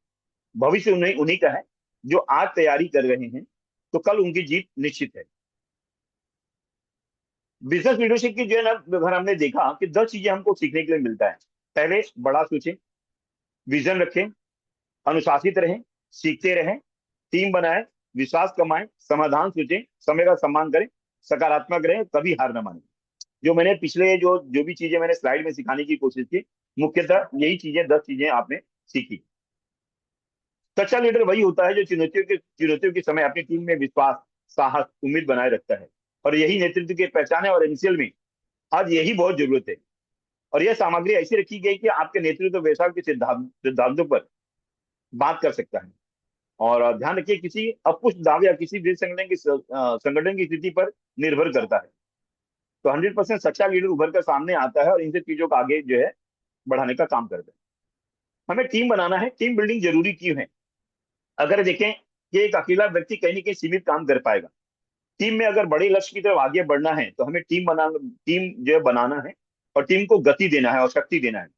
भविष्य उन्हीं उन्हीं का है जो आज तैयारी कर रहे हैं, तो कल उनकी जीत निश्चित है। बिजनेस लीडरशिप की जो है ना, अगर हमने देखा कि 10 चीजें हमको सीखने के लिए मिलता है। पहले, बड़ा सोचें, विजन रखें, अनुशासित रहें, सीखते रहें, टीम बनाएं, विश्वास कमाएं, समाधान सोचें, समय का सम्मान करें, सकारात्मक रहें, कभी हार न मानें। जो मैंने पिछले जो जो भी चीजें मैंने स्लाइड में सिखाने की कोशिश की, मुख्यतः यही चीजें, 10 चीजें आपने सीखी। सच्चा लीडर वही होता है जो चुनौतियों के समय अपनी टीम में विश्वास, साहस, उम्मीद बनाए रखता है। और यही नेतृत्व की पहचान है, और एनसीएल में आज यही बहुत जरूरत है। और यह सामग्री ऐसी रखी गई कि आपके नेतृत्व व्यवसाय के सिद्धांतों पर बात कर सकता है। और ध्यान रखिए, किसी अपुष्ट दाव या किसी भी संगठन की स्थिति पर निर्भर करता है। तो 100% सच्चा लीडर उभर कर सामने आता है, और इन सब चीजों का आगे जो है बढ़ाने का काम करता है। हमें टीम बनाना है। टीम बिल्डिंग जरूरी क्यों है? अगर देखें कि एक अकेला व्यक्ति कहीं ना कहीं सीमित काम कर पाएगा। टीम में अगर बड़े लक्ष्य की तरफ आगे बढ़ना है, तो हमें टीम जो है बनाना है, और टीम को गति देना है और शक्ति देना है,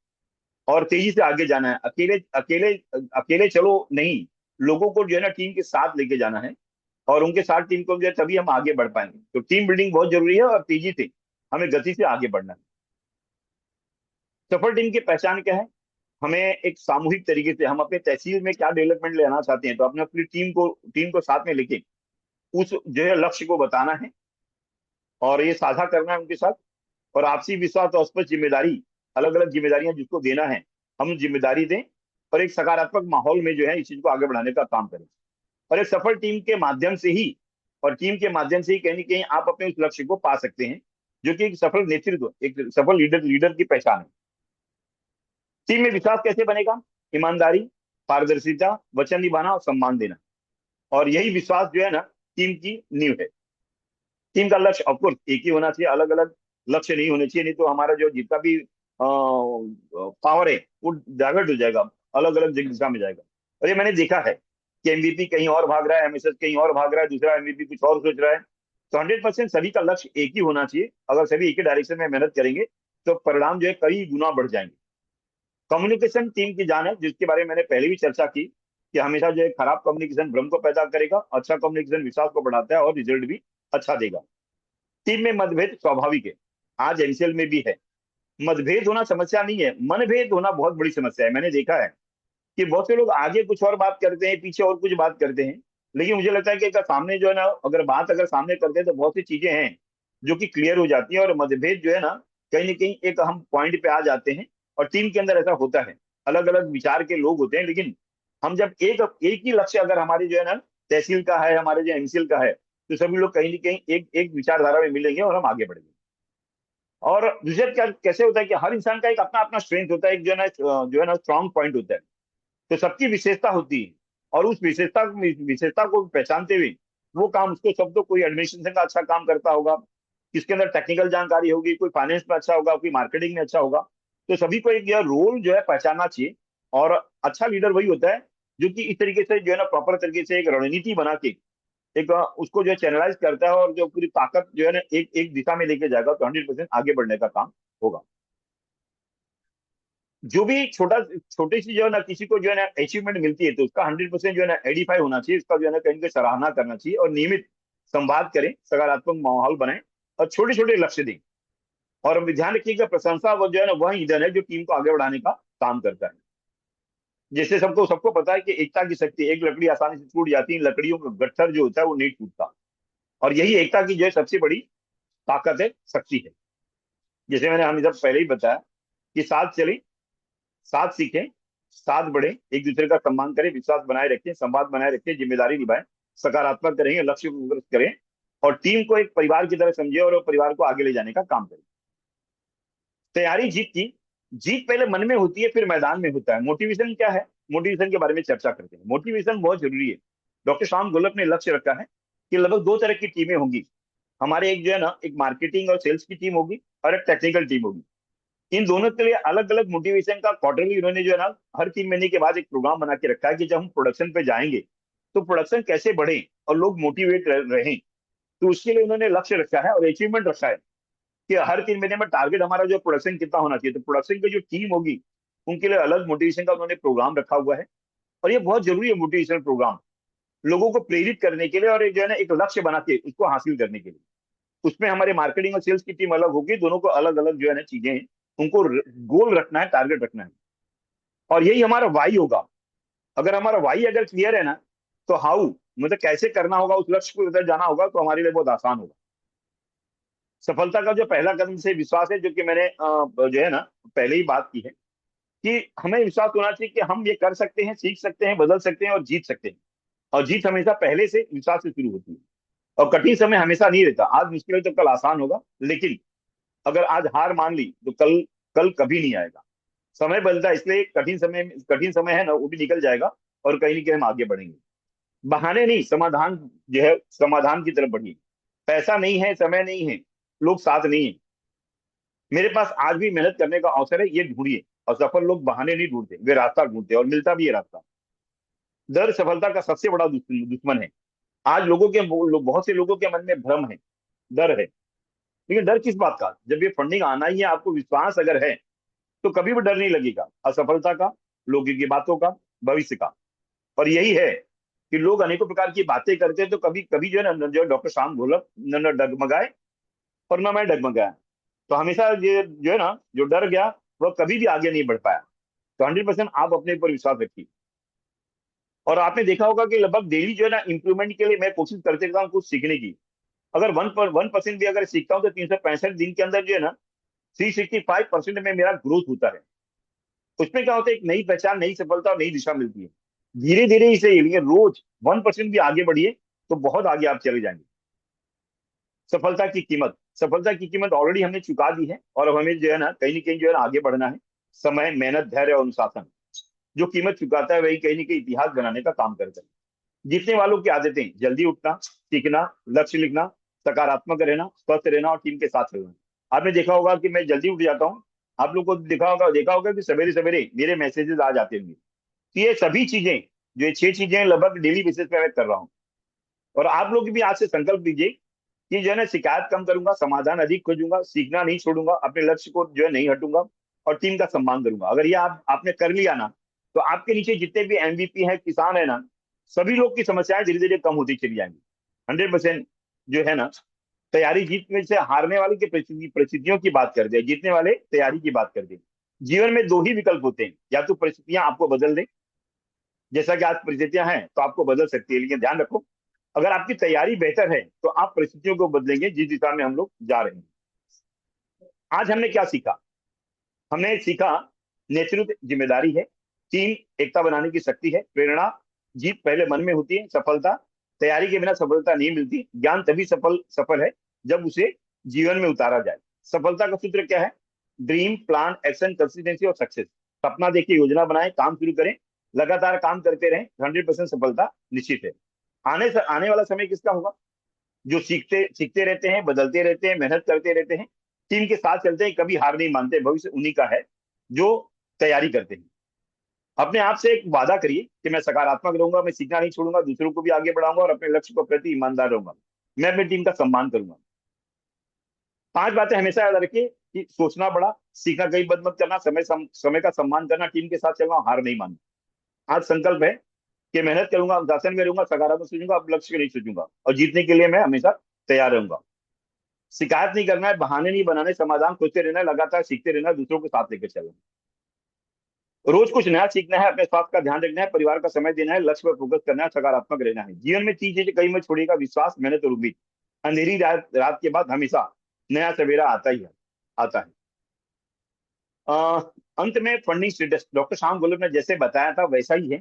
और तेजी से आगे जाना है। अकेले अकेले अकेले चलो नहीं, लोगों को जो है ना टीम के साथ लेके जाना है, और उनके साथ टीम को जो है तभी हम आगे बढ़ पाएंगे। तो टीम बिल्डिंग बहुत जरूरी है, और तेजी से हमें गति से आगे बढ़ना है। सफल टीम की पहचान क्या है? हमें एक सामूहिक तरीके से, हम अपने तहसील में क्या डेवलपमेंट लेना चाहते हैं, तो अपने अपनी टीम को साथ में लेके उस जो है लक्ष्य को बताना है, और ये साझा करना है उनके साथ। और आपसी विश्वास और स्पष्ट जिम्मेदारी, अलग अलग जिम्मेदारियां जिसको देना है, हम जिम्मेदारी दें, और एक सकारात्मक माहौल में जो है इस चीज को आगे बढ़ाने का काम करें। और एक सफल टीम के माध्यम से ही, और टीम के माध्यम से ही कहीं ना कहीं आप अपने उस लक्ष्य को पा सकते हैं, जो कि एक सफल नेतृत्व, एक सफल लीडर लीडर की पहचान है। टीम में विश्वास कैसे बनेगा? ईमानदारी, पारदर्शिता, वचन निभाना और सम्मान देना। और यही विश्वास जो है ना टीम की नींव है। टीम का लक्ष्य ऑफकोर्स एक ही होना चाहिए, अलग अलग लक्ष्य नहीं होने चाहिए, नहीं तो हमारा जो जितना भी पावर है वो डाइवर्ट हो जाएगा, अलग अलग दिशा में जाएगा। और ये मैंने देखा है कि एमवीपी कहीं और भाग रहा है, एमएसएस कहीं और भाग रहा है, दूसरा एमवीपी कुछ और सोच रहा है। तो 100% सभी का लक्ष्य एक ही होना चाहिए। अगर सभी एक ही डायरेक्शन में मेहनत करेंगे, तो परिणाम जो है कई गुना बढ़ जाएंगे। कम्युनिकेशन टीम की जान है, जिसके बारे में मैंने पहले भी चर्चा की, कि हमेशा जो है खराब कम्युनिकेशन भ्रम को पैदा करेगा, अच्छा कम्युनिकेशन विश्वास को बढ़ाता है और रिजल्ट भी अच्छा देगा। टीम में मतभेद स्वाभाविक है, आज एनसीएल में भी है। मतभेद होना समस्या नहीं है, मनभेद होना बहुत बड़ी समस्या है। मैंने देखा है कि बहुत से लोग आगे कुछ और बात करते हैं, पीछे और कुछ बात करते हैं। लेकिन मुझे लगता है कि अगर सामने जो है ना, अगर सामने करते हैं, तो बहुत सी चीजें हैं जो कि क्लियर हो जाती है, और मतभेद जो है ना कहीं न कहीं एक हम पॉइंट पे आ जाते हैं। और टीम के अंदर ऐसा होता है, अलग अलग विचार के लोग होते हैं, लेकिन हम जब एक एक ही लक्ष्य अगर हमारी जो है ना तहसील का है, हमारे जो एमसीएल का है, तो सभी लोग कहीं ना कहीं एक एक विचारधारा में मिलेंगे, और हम आगे बढ़ेंगे। और दूसरा क्या कैसे होता है कि हर इंसान का एक अपना अपना स्ट्रेंथ होता है, एक जो है ना स्ट्रांग पॉइंट होता है। तो सबकी विशेषता होती है, और उस विशेषता को पहचानते हुए वो काम उसको, सब तो कोई एडमिनिस्ट्रेशन का अच्छा काम करता होगा, किसके अंदर टेक्निकल जानकारी होगी, कोई फाइनेंस में अच्छा होगा, कोई मार्केटिंग में अच्छा होगा। तो सभी को एक यह रोल जो है पहचानना चाहिए। और अच्छा लीडर वही होता है जो कि इस तरीके से जो है ना प्रॉपर तरीके से एक रणनीति बना के एक उसको जो है चैनलाइज करता है, और जो पूरी ताकत जो है ना एक एक दिशा में लेके जाएगा, तो 100% आगे बढ़ने का काम होगा। जो भी छोटी सी जो है ना किसी को जो है ना अचीवमेंट मिलती है, तो उसका 100% जो है ना एडिफाई होना चाहिए, उसका जो है ना कहीं ना सराहना करना चाहिए, और नियमित संवाद करें, सकारात्मक माहौल बनाएं, और छोटे छोटे लक्ष्य दें। और ध्यान रखिएगा, प्रशंसा वो जो है ना वह ईंधन है जो टीम को आगे बढ़ाने का काम करता है। जैसे सबको सबको पता है कि एकता की शक्ति, एक लकड़ी आसानी से टूट जाती है, लकड़ियों का गट्ठर जो होता है वो नहीं टूटता। और यही एकता की जो है सबसे बड़ी ताकत है, शक्ति है। जैसे मैंने हम सब पहले ही बताया कि साथ चलें, साथ सीखें, साथ बढ़े, एक दूसरे का सम्मान करें, विश्वास बनाए रखें, संवाद बनाए रखें, जिम्मेदारी निभाएं, सकारात्मक रहें, लक्ष्य को पूरा करें और टीम को एक परिवार की तरह समझे और परिवार को आगे ले जाने का काम करें। तैयारी जीत की, जीत पहले मन में होती है फिर मैदान में होता है। मोटिवेशन क्या है, मोटिवेशन के बारे में चर्चा करते हैं। मोटिवेशन बहुत जरूरी है। डॉक्टर श्याम गोलप ने लक्ष्य रखा है कि लगभग दो तरह की टीमें होंगी हमारे, एक जो है ना, एक मार्केटिंग और सेल्स की टीम होगी और एक टेक्निकल टीम होगी। इन दोनों के लिए अलग अलग मोटिवेशन का क्वार्टरली इन्होंने जो है ना हर 3 महीने के बाद एक प्रोग्राम बना के रखा है कि जब हम प्रोडक्शन पे जाएंगे तो प्रोडक्शन कैसे बढ़े और लोग मोटिवेट रहें। तो उसके लिए उन्होंने लक्ष्य रखा है और अचीवमेंट रखा है कि हर 3 महीने में टारगेट हमारा जो प्रोडक्शन कितना होना चाहिए। तो प्रोडक्शन की जो टीम होगी उनके लिए अलग मोटिवेशन का उन्होंने प्रोग्राम रखा हुआ है। और ये बहुत जरूरी है मोटिवेशन प्रोग्राम, लोगों को प्रेरित करने के लिए और एक जो है ना एक लक्ष्य बना के उसको हासिल करने के लिए। उसमें हमारे मार्केटिंग और सेल्स की टीम अलग होगी, दोनों को अलग अलग जो है ना चीजें हैं, उनको गोल रखना है, टारगेट रखना है। और यही हमारा वाई होगा। अगर हमारा वाई अगर क्लियर है ना, तो हाउ मतलब कैसे करना होगा, उस लक्ष्य को उधर जाना होगा, तो हमारे लिए बहुत आसान होगा। सफलता का जो पहला कदम से विश्वास है, जो कि मैंने जो है ना पहले ही बात की है कि हमें विश्वास होना चाहिए कि हम ये कर सकते हैं, सीख सकते हैं, बदल सकते हैं और जीत सकते हैं। और जीत हमेशा पहले से विश्वास से शुरू होती है। और कठिन समय हमेशा नहीं रहता, आज मुश्किल है तो कल आसान होगा, लेकिन अगर आज हार मान ली तो कल कल कभी नहीं आएगा। समय बदलता है, इसलिए कठिन समय है ना वो भी निकल जाएगा और कहीं ना कहीं हम आगे बढ़ेंगे। बहाने नहीं, समाधान जो है, समाधान की तरफ बढ़िए। पैसा नहीं है, समय नहीं है, लोग साथ नहीं है, मेरे पास आज भी मेहनत करने का अवसर है, ये ढूंढिए। और सफल लोग बहाने नहीं ढूंढते, वे रास्ता ढूंढते हैं और मिलता भी है रास्ता। डर सफलता का सबसे बड़ा दुश्मन है। आज बहुत से लोगों के मन में भ्रम है, डर है। लेकिन डर किस बात का, जब ये फंडिंग आना ही है, आपको विश्वास अगर है तो कभी भी डर नहीं लगेगा, असफलता का, लोगों की बातों का, भविष्य का। और यही है कि लोग अनेकों प्रकार की बातें करते हैं, तो कभी कभी जो है ना, जो डॉक्टर श्याम गोलप न डगमगाए और न मैं डगमगाया। तो हमेशा ये जो है ना, जो डर गया वह कभी भी आगे नहीं बढ़ पाया। तो 100% आप अपने ऊपर विश्वास रखिए। और आपने देखा होगा कि लगभग डेली जो है ना इंप्रूवमेंट के लिए मैं कोशिश करते रहता हूँ कुछ सीखने की। अगर 1% भी अगर सीखता हूँ तो 365 दिन के अंदर जो है ना 365% में मेरा ग्रोथ होता है। उसमें क्या होता है, एक नई पहचान, नई सफलता और नई दिशा मिलती है। धीरे धीरे इसे लिए रोज 1% भी आगे बढ़िए तो बहुत आगे आप चले जाएंगे। सफलता की कीमत ऑलरेडी हमने चुका दी है और अब हमें जो है ना कहीं जो है ना आगे बढ़ना है। समय, मेहनत, धैर्य और अनुशासन, जो कीमत चुकाता है वही कहीं ना कहीं इतिहास बनाने का काम करता है। जीतने वालों की आदतें, जल्दी उठना, सीखना, लक्ष्य लिखना, सकारात्मक रहना, स्वस्थ रहना और टीम के साथ रहना। आपने देखा होगा कि मैं जल्दी उठ जाता हूँ। आप लोग को देखा होगा कि सवेरे सवेरे मेरे मैसेजेस आ जाते होंगे। तो ये सभी चीजें, जो ये 6 चीजें लगभग डेली बेसिस पे मैं कर रहा हूँ। और आप लोग भी आज से संकल्प लीजिए कि जो है ना शिकायत कम करूंगा, समाधान अधिक खोजूंगा, सीखना नहीं छोड़ूंगा, अपने लक्ष्य को जो है नहीं हटूंगा और टीम का सम्मान करूंगा। अगर ये आपने कर लिया ना, तो आपके नीचे जितने भी एमवीपी हैं, किसान है ना, सभी लोग की समस्याएं धीरे धीरे कम होती चली जाएंगी। 100% जो है ना, तैयारी जीत में से हारने वाले की परिस्थितियों की बात कर दे, जीतने वाले तैयारी की बात कर दे। जीवन में दो ही विकल्प होते हैं, या तो परिस्थितियां आपको बदल दें, जैसा कि आज परिस्थितियां हैं तो आपको बदल सकती है, लेकिन ध्यान रखो अगर आपकी तैयारी बेहतर है तो आप परिस्थितियों को बदलेंगे जिस दिशा में हम लोग जा रहे हैं। आज हमने क्या सीखा? हमने सीखा नेतृत्व जिम्मेदारी है, टीम एकता बनाने की शक्ति है, प्रेरणा, जीत पहले मन में होती है, सफलता, तैयारी के बिना सफलता नहीं मिलती, ज्ञान तभी सफल है जब उसे जीवन में उतारा जाए। सफलता का सूत्र क्या है? ड्रीम, प्लान, एक्शन, कंसिस्टेंसी और सक्सेस। सपना देखिए, योजना बनाए, काम शुरू करें, लगातार काम करते रहें, 100% सफलता निश्चित है। आने वाला समय किसका होगा? जो सीखते सीखते रहते हैं, बदलते रहते हैं, मेहनत करते रहते हैं, टीम के साथ चलते हैं, कभी हार नहीं मानते। भविष्य उन्हीं का है जो तैयारी करते हैं। अपने आप से एक वादा करिए कि मैं सकारात्मक रहूंगा, मैं सीखना नहीं छोड़ूंगा, दूसरों को भी आगे बढ़ाऊंगा और अपने लक्ष्य को प्रति ईमानदार रहूंगा। मैं अपनी टीम का सम्मान करूंगा। 5 बातें हमेशा याद रखिए कि सोचना बड़ा, सीखना कहीं बंद मत करना, समय का सम्मान करना, टीम के साथ चलना, हार नहीं मानना। आज संकल्प है कि मेहनत करूंगा, अनुशासन में रहूंगा, सकारात्मक सोचूंगा, अब लक्ष्य को नहीं सोचूंगा और जीतने के लिए मैं हमेशा तैयार रहूंगा। शिकायत नहीं करना है, बहाने नहीं बनाने, समाधान खोजते रहना है, लगातार सीखते रहना है, दूसरों के साथ लेकर चलना है। रोज कुछ नया सीखना है, अपने स्वास्थ्य का ध्यान रखना है, परिवार का समय देना है, लक्ष्य पर फोकस करना है, सकारात्मक रहना है। जीवन में 3 चीजें कहीं मत छोड़िएगा: विश्वास, मेहनत और उम्मीद। अंधेरी रात के बाद हमेशा नया सवेरा आता ही है, आता है। अ, अंत में फंडिंग स्टेटस डॉक्टर श्याम गुलाब ने जैसे बताया था वैसा ही है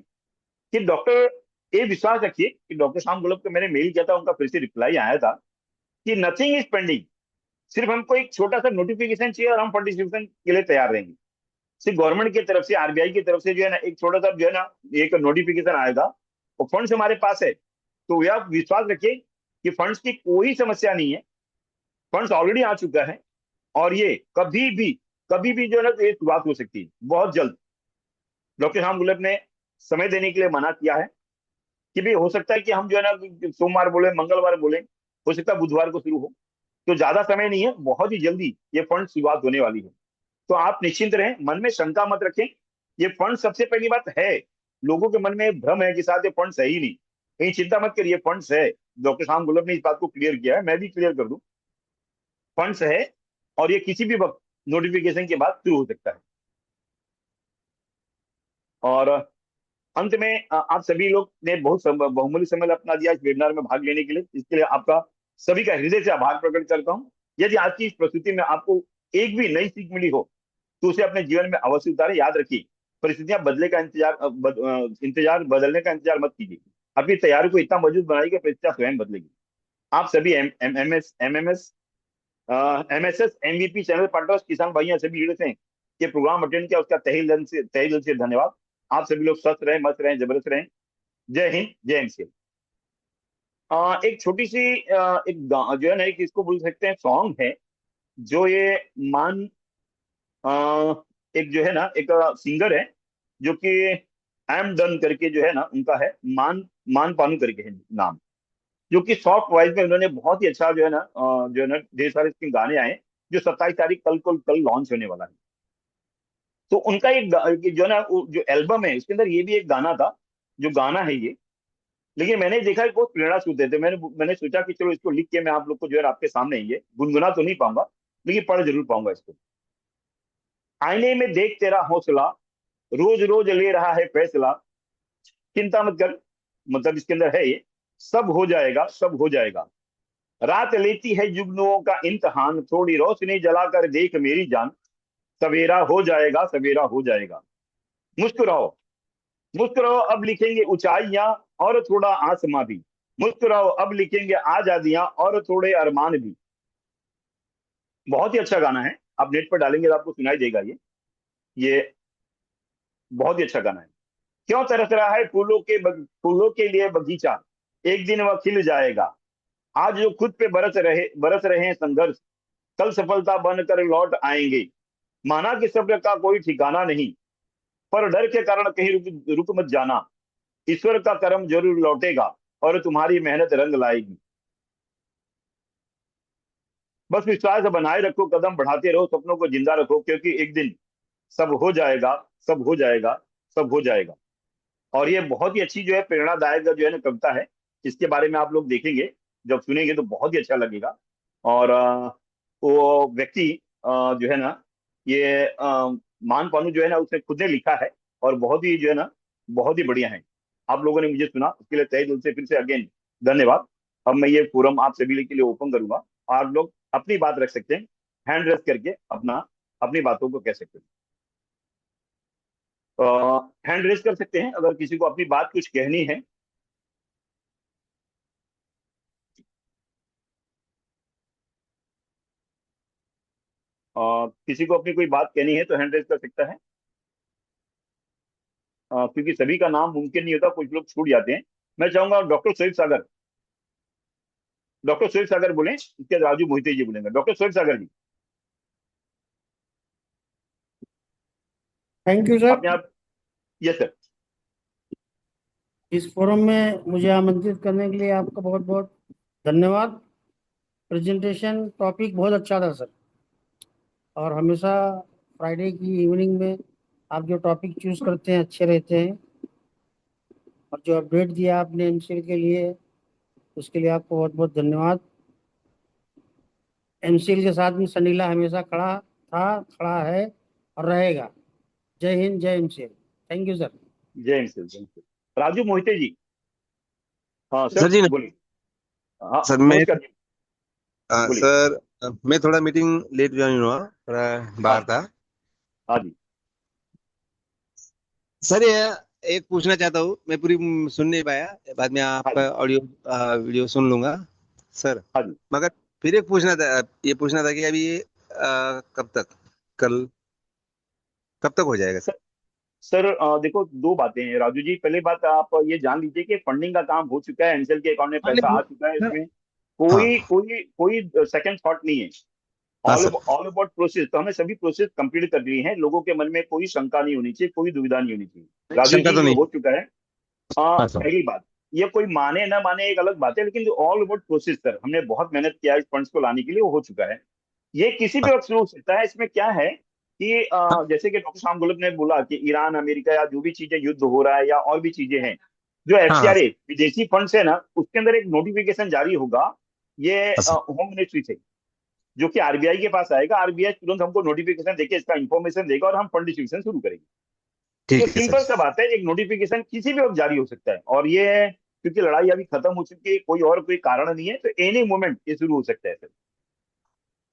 कि डॉक्टर, ये विश्वास रखिए कि डॉक्टर श्याम गुलाब को मैंने मेल किया था, उनका फिर से रिप्लाई आया था कि नथिंग इज पेंडिंग। सिर्फ हमको एक छोटा सा नोटिफिकेशन चाहिए और हम फंड डिस्ट्रीब्यूशन के लिए तैयार रहेंगे। सिर्फ गवर्नमेंट की तरफ से, आरबीआई की तरफ से जो है ना एक छोटा सा जो है ना एक नोटिफिकेशन आएगा और फंड्स हमारे पास है, तो यह विश्वास रखिए कि फंड्स की कोई समस्या नहीं है। फंड्स ऑलरेडी आ चुका है और ये कभी भी जो है ना ये शुरुआत हो सकती है बहुत जल्द। डॉक्टर श्याम गुलाब ने समय देने के लिए मना किया है कि भाई हो सकता है कि हम जो है ना सोमवार बोले, मंगलवार बोले, हो सकता है बुधवार को शुरू हो। तो ज्यादा समय नहीं है, बहुत ही जल्दी ये फंड शुरुआत होने वाली है। तो आप निश्चिंत रहें, मन में शंका मत रखें। ये फंड, सबसे पहली बात है, लोगों के मन में भ्रम है कि शायद ये फंड्स है ही नहीं। कहीं चिंता मत करिए, फंड्स है। डॉक्टर श्याम गुलाब ने इस बात को क्लियर किया है, मैं भी क्लियर कर दूं, फंड्स है और ये किसी भी वक्त नोटिफिकेशन के बाद शुरू हो सकता है। और अंत में आप सभी लोग ने बहुत बहुमूल्य समय अपना दिया इस वेबिनार में भाग लेने के लिए, इसके लिए आपका सभी का हृदय से आभार प्रकट करता हूँ। यदि आज की इस प्रस्तुति में आपको एक भी नई सीख मिली हो तो उसे अपने जीवन में अवश्य उतारे। याद रखिए, परिस्थितियां बदले का इंतजार इंतजार बदलने का इंतजार मत कीजिए। अपनी तैयारी को इतना मजबूत बनाइए कि परिस्थितियां स्वयं बदलेगी। आप सभी एमएसएस एमवीपी चैनल पार्टनर्स, किसान भाइयों, सभी लीडर्स हैं ये प्रोग्राम अटेंड किया, उसका तहे दिल से धन्यवाद। आप सभी लोग स्वस्थ रहें, मस्त रहें, जबरदस्त रहें। जय हिंद, जय एमसीएल। एक छोटी सी जो है ना एक इसको बोल सकते हैं सॉन्ग है, जो ये मान एक जो है ना एक सिंगर है जो कि आई एम डन करके जो है ना उनका है, मान मान पानू करके है नाम, जो कि सॉफ्ट वॉइस में उन्होंने बहुत ही अच्छा जो है ना जो है ना ढेर सारे इसके गाने आए जो 27 तारीख कल लॉन्च होने वाला है। तो उनका एक जो है ना जो एल्बम है उसके अंदर ये भी एक गाना था, जो गाना है ये। लेकिन मैंने देखा है बहुत प्रेरणा सूत्र देते, मैंने मैंने सोचा कि चलो इसको लिख के मैं आप लोग को जो है आपके सामने ये गुनगुना तो नहीं पाऊंगा, लेकिन पढ़ जरूर पाऊंगा इसको। आईने में देख तेरा हौसला, रोज रोज ले रहा है फैसला, चिंता मत कर, मतलब इसके अंदर है ये, सब हो जाएगा, सब हो जाएगा। रात लेती है जुगनुओं का इम्तहान, थोड़ी रोशनी जलाकर देख मेरी जान, सवेरा हो जाएगा, सवेरा हो जाएगा। मुस्कुराओ, मुस्कुराओ, अब लिखेंगे ऊंचाइयां और थोड़ा आसमां भी। मुस्कुराओ, अब लिखेंगे आजादियां और थोड़े अरमान भी। बहुत ही अच्छा गाना है, आप नेट पर डालेंगे तो आपको सुनाई देगा ये बहुत ही अच्छा गाना है। क्यों तरस रहा है फूलों के लिए बगीचा, एक दिन वह खिल जाएगा। आज जो खुद पे बरस रहे हैं संघर्ष, कल सफलता बनकर लौट आएंगे। माना कि सब्र का कोई ठिकाना नहीं, पर डर के कारण कहीं रुक मत जाना। ईश्वर का कर्म जरूर लौटेगा और तुम्हारी मेहनत रंग लाएगी। बस विश्वास बनाए रखो, कदम बढ़ाते रहो, सपनों को जिंदा रखो, क्योंकि एक दिन सब हो जाएगा, सब हो जाएगा, सब हो जाएगा। और ये बहुत ही अच्छी जो है प्रेरणादायक जो है ना कविता है। इसके बारे में आप लोग देखेंगे, जब सुनेंगे तो बहुत ही अच्छा लगेगा। और वो व्यक्ति जो है ना ये मान पानू जो है ना उसने खुद ने लिखा है और बहुत ही जो है ना बहुत ही बढ़िया है। आप लोगों ने मुझे सुना उसके लिए तहे दिल से फिर से अगेन धन्यवाद। अब मैं ये फोरम आप सभी के लिए ओपन करूंगा, आप लोग अपनी बात रख सकते हैं, हैंड रेस करके अपना अपनी बातों को कह सकते हैं। हैंड रेस कर सकते हैं अगर किसी को अपनी बात कुछ कहनी है। किसी को अपनी कोई बात कहनी है तो हैंड रेस कर सकता है। क्योंकि सभी का नाम मुमकिन नहीं होता, कुछ लोग छूट जाते हैं। मैं चाहूंगा डॉक्टर सोहिब सागर, डॉक्टर सोहिब सागर बोले, इसके बाद राजू मोहिते जी बोलेंगे। Doctor Sohaib Sagar ji, thank you sir. अपने आप। Yes sir. इस फोरम में मुझे आमंत्रित करने के लिए आपका बहुत बहुत धन्यवाद। प्रेजेंटेशन टॉपिक बहुत अच्छा था सर, और हमेशा फ्राइडे की इवनिंग में आप जो टॉपिक चूज करते हैं अच्छे रहते हैं। और जो अपडेट दिया आपने एमसीएल के लिए, उसके लिए आपको बहुत बहुत धन्यवाद। एमसीएल के साथ में सनीला हमेशा खड़ा था, खड़ा है और रहेगा। जय हिंद, जय एमसीएल। Thank you sir. जय हिंद सर, जय हिंद सर। राजू मोहिते जी, हाँ सर सर जी। बोलिए। हाँ सर नमस्कार जी, बोलिए। सर मैं थोड़ा मीटिंग लेट ज्वाइन हुआ, थोड़ा बाहर हाँ था। हाँ जी। सर ये एक पूछना चाहता हूँ, मैं पूरी सुन नहीं पाया, बाद में हाँ आपका जी। ऑडियो वीडियो सुन लूंगा सर। हाँ जी। मगर फिर एक पूछना था, ये पूछना था कि अभी ये कब तक, कल कब तक हो जाएगा सर? सर, सर देखो, दो बातें हैं राजू जी। पहली बात, आप ये जान लीजिए कि फंडिंग का काम हो चुका है, एनसीएल के अकाउंट में हाँ पैसा नहीं आ चुका है, सर। इसमें हाँ कोई कोई कोई सेकंड थॉट नहीं है। हाँ all sir. All about process, तो हमने सभी प्रोसेस कंप्लीट कर ली है। लोगों के मन में कोई शंका नहीं होनी चाहिए, कोई दुविधा नहीं होनी चाहिए। राजू शंका जी, तो ये नहीं। हो चुका है। हाँ सर। पहली बात, ये कोई माने ना माने एक अलग बात है, लेकिन ऑल अबाउट प्रोसेस सर, हमने बहुत मेहनत किया इस फंड्स को लाने के लिए, वो हो चुका है। ये किसी भी हाँ वक्त शुरू हो सकता है। इसमें क्या है कि हाँ जैसे कि डॉक्टर शाम गुलब ने बोला कि ईरान अमेरिका या जो भी चीजें युद्ध हो रहा है या और भी चीजें हैं, जो हाँ हाँ एफसीआरए विदेशी फंड्स है ना, उसके अंदर एक नोटिफिकेशन जारी होगा। ये हाँ, सर। होम मिनिस्ट्री से, जो कि आरबीआई के पास आएगा। आरबीआई तुरंत हमको नोटिफिकेशन देके इसका इंफॉर्मेशन देगा और हम फंड डिस्ट्रीब्यूशन शुरू करेंगे। तो ठीक है सर। सिंपल सा बात है, एक नोटिफिकेशन किसी भी वक्त जारी हो सकता है। और ये क्योंकि लड़ाई अभी खत्म हो चुकी है, कोई और कोई कारण नहीं है, तो एनी मोमेंट ये शुरू हो सकता है सर।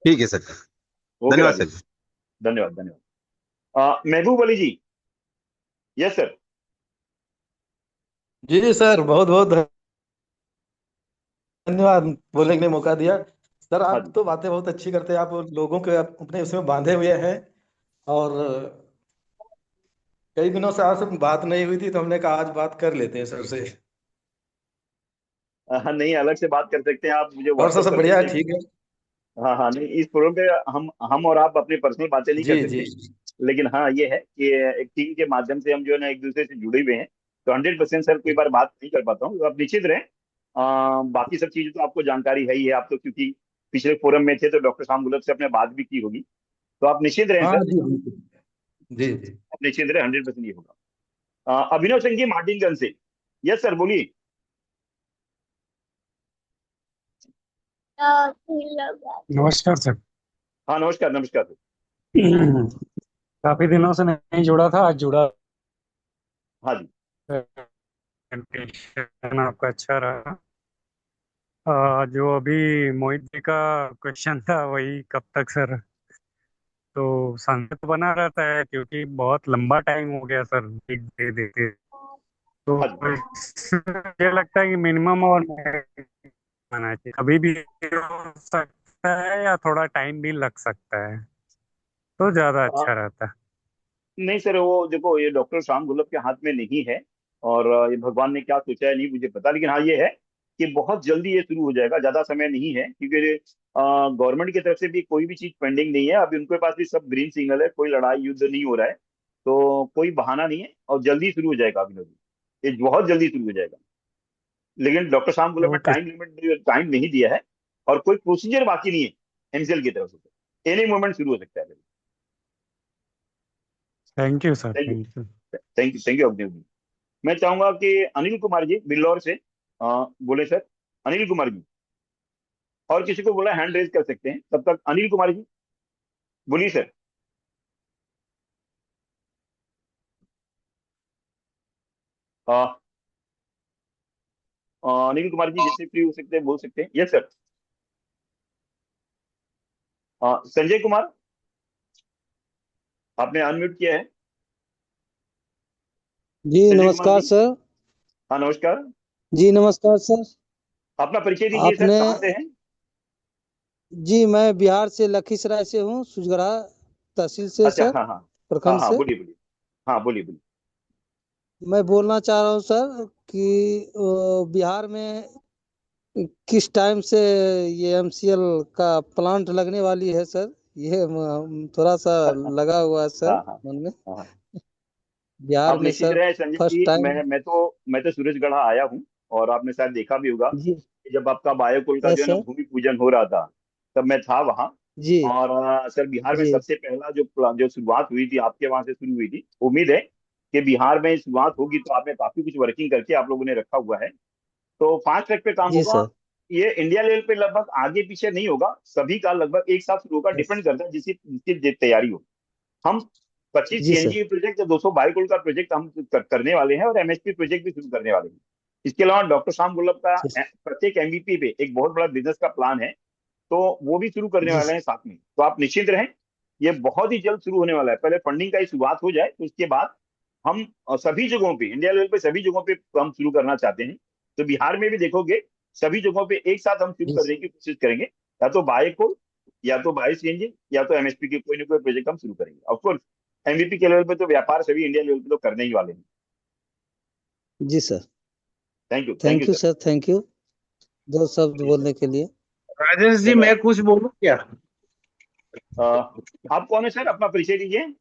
ठीक है सर। ओके धन्यवाद राजू सर। जी, धन्यवाद धन्यवाद। महबूब अली जी। Yes sir. जी जी सर, बहुत बहुत धन्यवाद बोलने के लिए मौका दिया। सर हाँ आप जी। तो बातें बहुत अच्छी करते हैं, आप लोगों के अपने उसमें बांधे हुए हैं। और कई दिनों से आपसे बात नहीं हुई थी, तो हमने कहा आज बात कर लेते हैं सर से। हाँ नहीं, अलग से बात कर सकते हैं, आप मुझे और सर व्हाट्सअप सब कर बढ़िया सकते है, हैं। ठीक है। हाँ हाँ, नहीं, इस प्रोग्राम पे हम और आप अपनी पर्सनल बातें नहीं कर जी जी। सकते। लेकिन हाँ, ये है कि एक टीम के माध्यम से हम जो है ना एक दूसरे से जुड़े हुए हैं। तो 100% सर कोई बार बात नहीं कर पाता हूँ, तो आप निश्चित रहें। बाकी सब चीजें तो आपको जानकारी है ही है, आप तो क्योंकि पिछले फोरम में थे, तो डॉक्टर शाम गुलब से आपने बात भी की होगी। तो आप निश्चित रहें हाँ सर। जी बिल्कुल। जी जी। आप निश्चित रहें, 100% ये होगा। अभिनव सिंह जी मार्टिनगंज से। यस सर, बोलिए। नमस्कार सर। हाँ नमस्कार, नमस्कार सर। काफी दिनों से नहीं जुड़ा था, आज जुड़ा। हाँ जी। प्रेजेंटेशन आपका अच्छा रहा। जो अभी मोहित जी का क्वेश्चन था, वही कब तक सर, तो संशय तो बना रहता है क्योंकि बहुत लंबा टाइम हो गया सर दे देते। तो हाँ जी। मुझे लगता है कि मिनिमम और आना चाहिए, कभी भी हो सकता है या थोड़ा टाइम भी लग सकता है, तो ज्यादा हाँ, अच्छा रहता है। नहीं सर, वो देखो, ये डॉक्टर शाम गुलब के हाथ में नहीं है। और ये भगवान ने क्या सोचा है नहीं मुझे पता, लेकिन हाँ ये है कि बहुत जल्दी ये शुरू हो जाएगा, ज्यादा समय नहीं है। क्योंकि गवर्नमेंट की तरफ से भी कोई भी चीज पेंडिंग नहीं है अभी, उनके पास भी सब ग्रीन सिग्नल है, कोई लड़ाई युद्ध नहीं हो रहा है। तो कोई बहाना नहीं है, और जल्दी शुरू हो जाएगा अभी, ये बहुत जल्दी शुरू हो जाएगा। लेकिन डॉक्टर शाम गुलब ने ओके। टाइम लिमिट, टाइम नहीं दिया है। और कोई प्रोसीजर बाकी नहीं है एमसीएल की तरफ से, एनी मोमेंट शुरू हो सकता है। Thank you sir, thank you, thank you. Thank you, thank you Avneesh ji. मैं चाहूंगा कि अनिल कुमार जी बिल्लौर से बोले सर। अनिल कुमार जी, और किसी को बोला हैंड रेज कर सकते हैं तब तक। अनिल कुमार जी बोलिए सर। अ, अनिल कुमार जी जैसे फ्री हो सकते हैं बोल सकते हैं। Yes sir. संजय कुमार, आपने अनम्यूट किया है। जी संजय कुमार नमस्कार जी। सर। हाँ नमस्कार। जी नमस्कार सर। अपना परिचय दीजिए सर, आपने कहाँ से हैं? जी मैं बिहार से लखीसराय से हूँ, सुजगरा तहसील से अच्छा, सर, हाँ हाँ। हाँ प्रखंड हाँ, से। बोलिए बोलिए। हाँ बोलिए बोलिए। मैं बोलना चाह रहा हूँ सर कि बिहार में किस टाइम से ये एमसीएल का प्लांट लगने वाली है सर, ये थोड़ा सा लगा हुआ है सर हाँ हाँ मन में। हाँ। बिहार आप में निश्चित सर रहे संजय फर्स्ट जी, टाइम। मैं तो सूरजगढ़ आया हूँ। और आपने शायद देखा भी होगा जी। कि जब आपका बायोकुल का जो यस है ना सर। भूमि पूजन हो रहा था, तब मैं था वहाँ। जी और सर, बिहार में जी। सबसे पहला जो शुरुआत हुई थी आपके वहां से शुरू हुई थी। उम्मीद है कि बिहार में शुरुआत होगी, तो आपने काफी कुछ वर्किंग करके आप लोगों ने रखा हुआ है। तो फास्ट ट्रैक पे काम जी होगा। सर। ये इंडिया लेवल पे लगभग आगे पीछे नहीं होगा, सभी का लगभग एक साथ शुरू होगा, यस। डिपेंड करता है जिसकी जिसकी तैयारी हो। हम 25 जी सर। सीएनजी प्रोजेक्ट या 200 बाईकुल का प्रोजेक्ट हम करने वाले हैं, और एमएसपी प्रोजेक्ट भी शुरू करने वाले हैं। इसके अलावा डॉक्टर श्याम गुल्लभ का जी प्रत्येक एमबीपी पे एक बहुत बड़ा बिजनेस का प्लान है, तो वो भी शुरू करने जी वाले हैं साथ में। तो आप निश्चिंत रहें। ये बहुत ही जल्द शुरू होने वाला है। पहले फंडिंग का ही शुरुआत हो जाए, तो उसके बाद हम सभी जगहों पे, इंडिया लेवल पे सभी जगहों पे हम शुरू करना चाहते हैं। तो बिहार में भी देखोगे सभी जगहों पे एक साथ हम शुरू जी करने की कोशिश करेंगे, या तो बाइक हो, या तो बायो सीएनजी, या तो एमएसपी के कोई ना कोई प्रोजेक्ट हम शुरू करेंगे। ऑफकोर्स एमवीपी के लेवल पे तो व्यापार सभी इंडिया लेवल पे तो करने ही वाले हैं। जी sir. Thank you thank you sir. Sir, thank you 2 शब्द जी सर। बोलने के लिए। राजेश जी, सर मैं कुछ बोलूं क्या? आप कौन है सर, अपना परिचय दीजिए।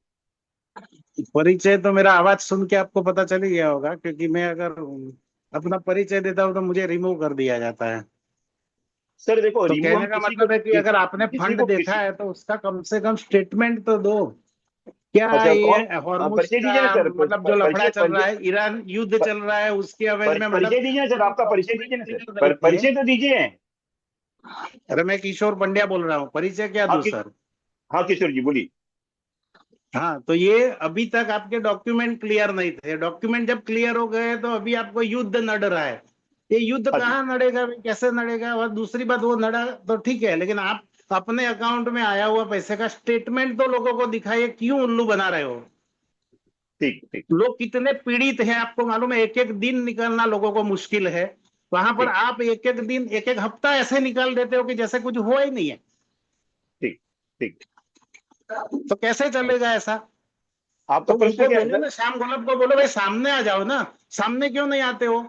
परिचय तो मेरा आवाज सुन के आपको पता चल ही गया होगा, क्योंकि मैं अगर अपना परिचय देता हूँ तो मुझे रिमूव कर दिया जाता है। सर देखो, तो रिव्यू हम कहने का किसी को मतलब है कि अगर आपने किसी फंड को देखा किसी है तो उसका कम से कम स्टेटमेंट तो दो। क्या अच्छा, ये कौन हॉर्मुज परिचय दीजिए ना का सर, मतलब जो लफड़ा परिचय चल रहा परिचय है, ईरान युद्ध चल रहा है, उसके अवैध में मतलब परिचय दीजिए ना सर, आपका परिचय दीजिए ना सर, रहे थे। परिचय तो दीजिए। अरे मैं किशोर पंड्या बोल रहा हूँ, परिचय क्या हाँ दूं सर? हाँ किशोर जी बोलिए। हाँ, तो ये अभी तक आपके डॉक्यूमेंट क्लियर नहीं थे। डॉक्यूमेंट जब क्लियर हो गए तो अभी आपको युद्ध नड़ रहा है। ये युद्ध हाँ जी। कहाँ नड़ेगा, कैसे नड़ेगा? और दूसरी बात, वो नड़ा तो ठीक है, लेकिन आप अपने अकाउंट में आया हुआ पैसे का स्टेटमेंट तो लोगों को दिखाइए। क्यों उल्लू बना रहे हो? ठीक ठीक लोग कितने पीड़ित हैं आपको मालूम है? एक एक दिन निकलना लोगों को मुश्किल है। वहां पर ठीक आप एक एक दिन, एक एक हफ्ता ऐसे निकाल देते हो कि जैसे कुछ हुआ ही नहीं है। ठीक ठीक। तो कैसे चलेगा ऐसा? आपका तो प्रश्न उनको क्या है बोलो सर? ना, श्याम गौलभ को बोलो, भाई सामने आ जाओ ना। सामने क्यों नहीं आते हो?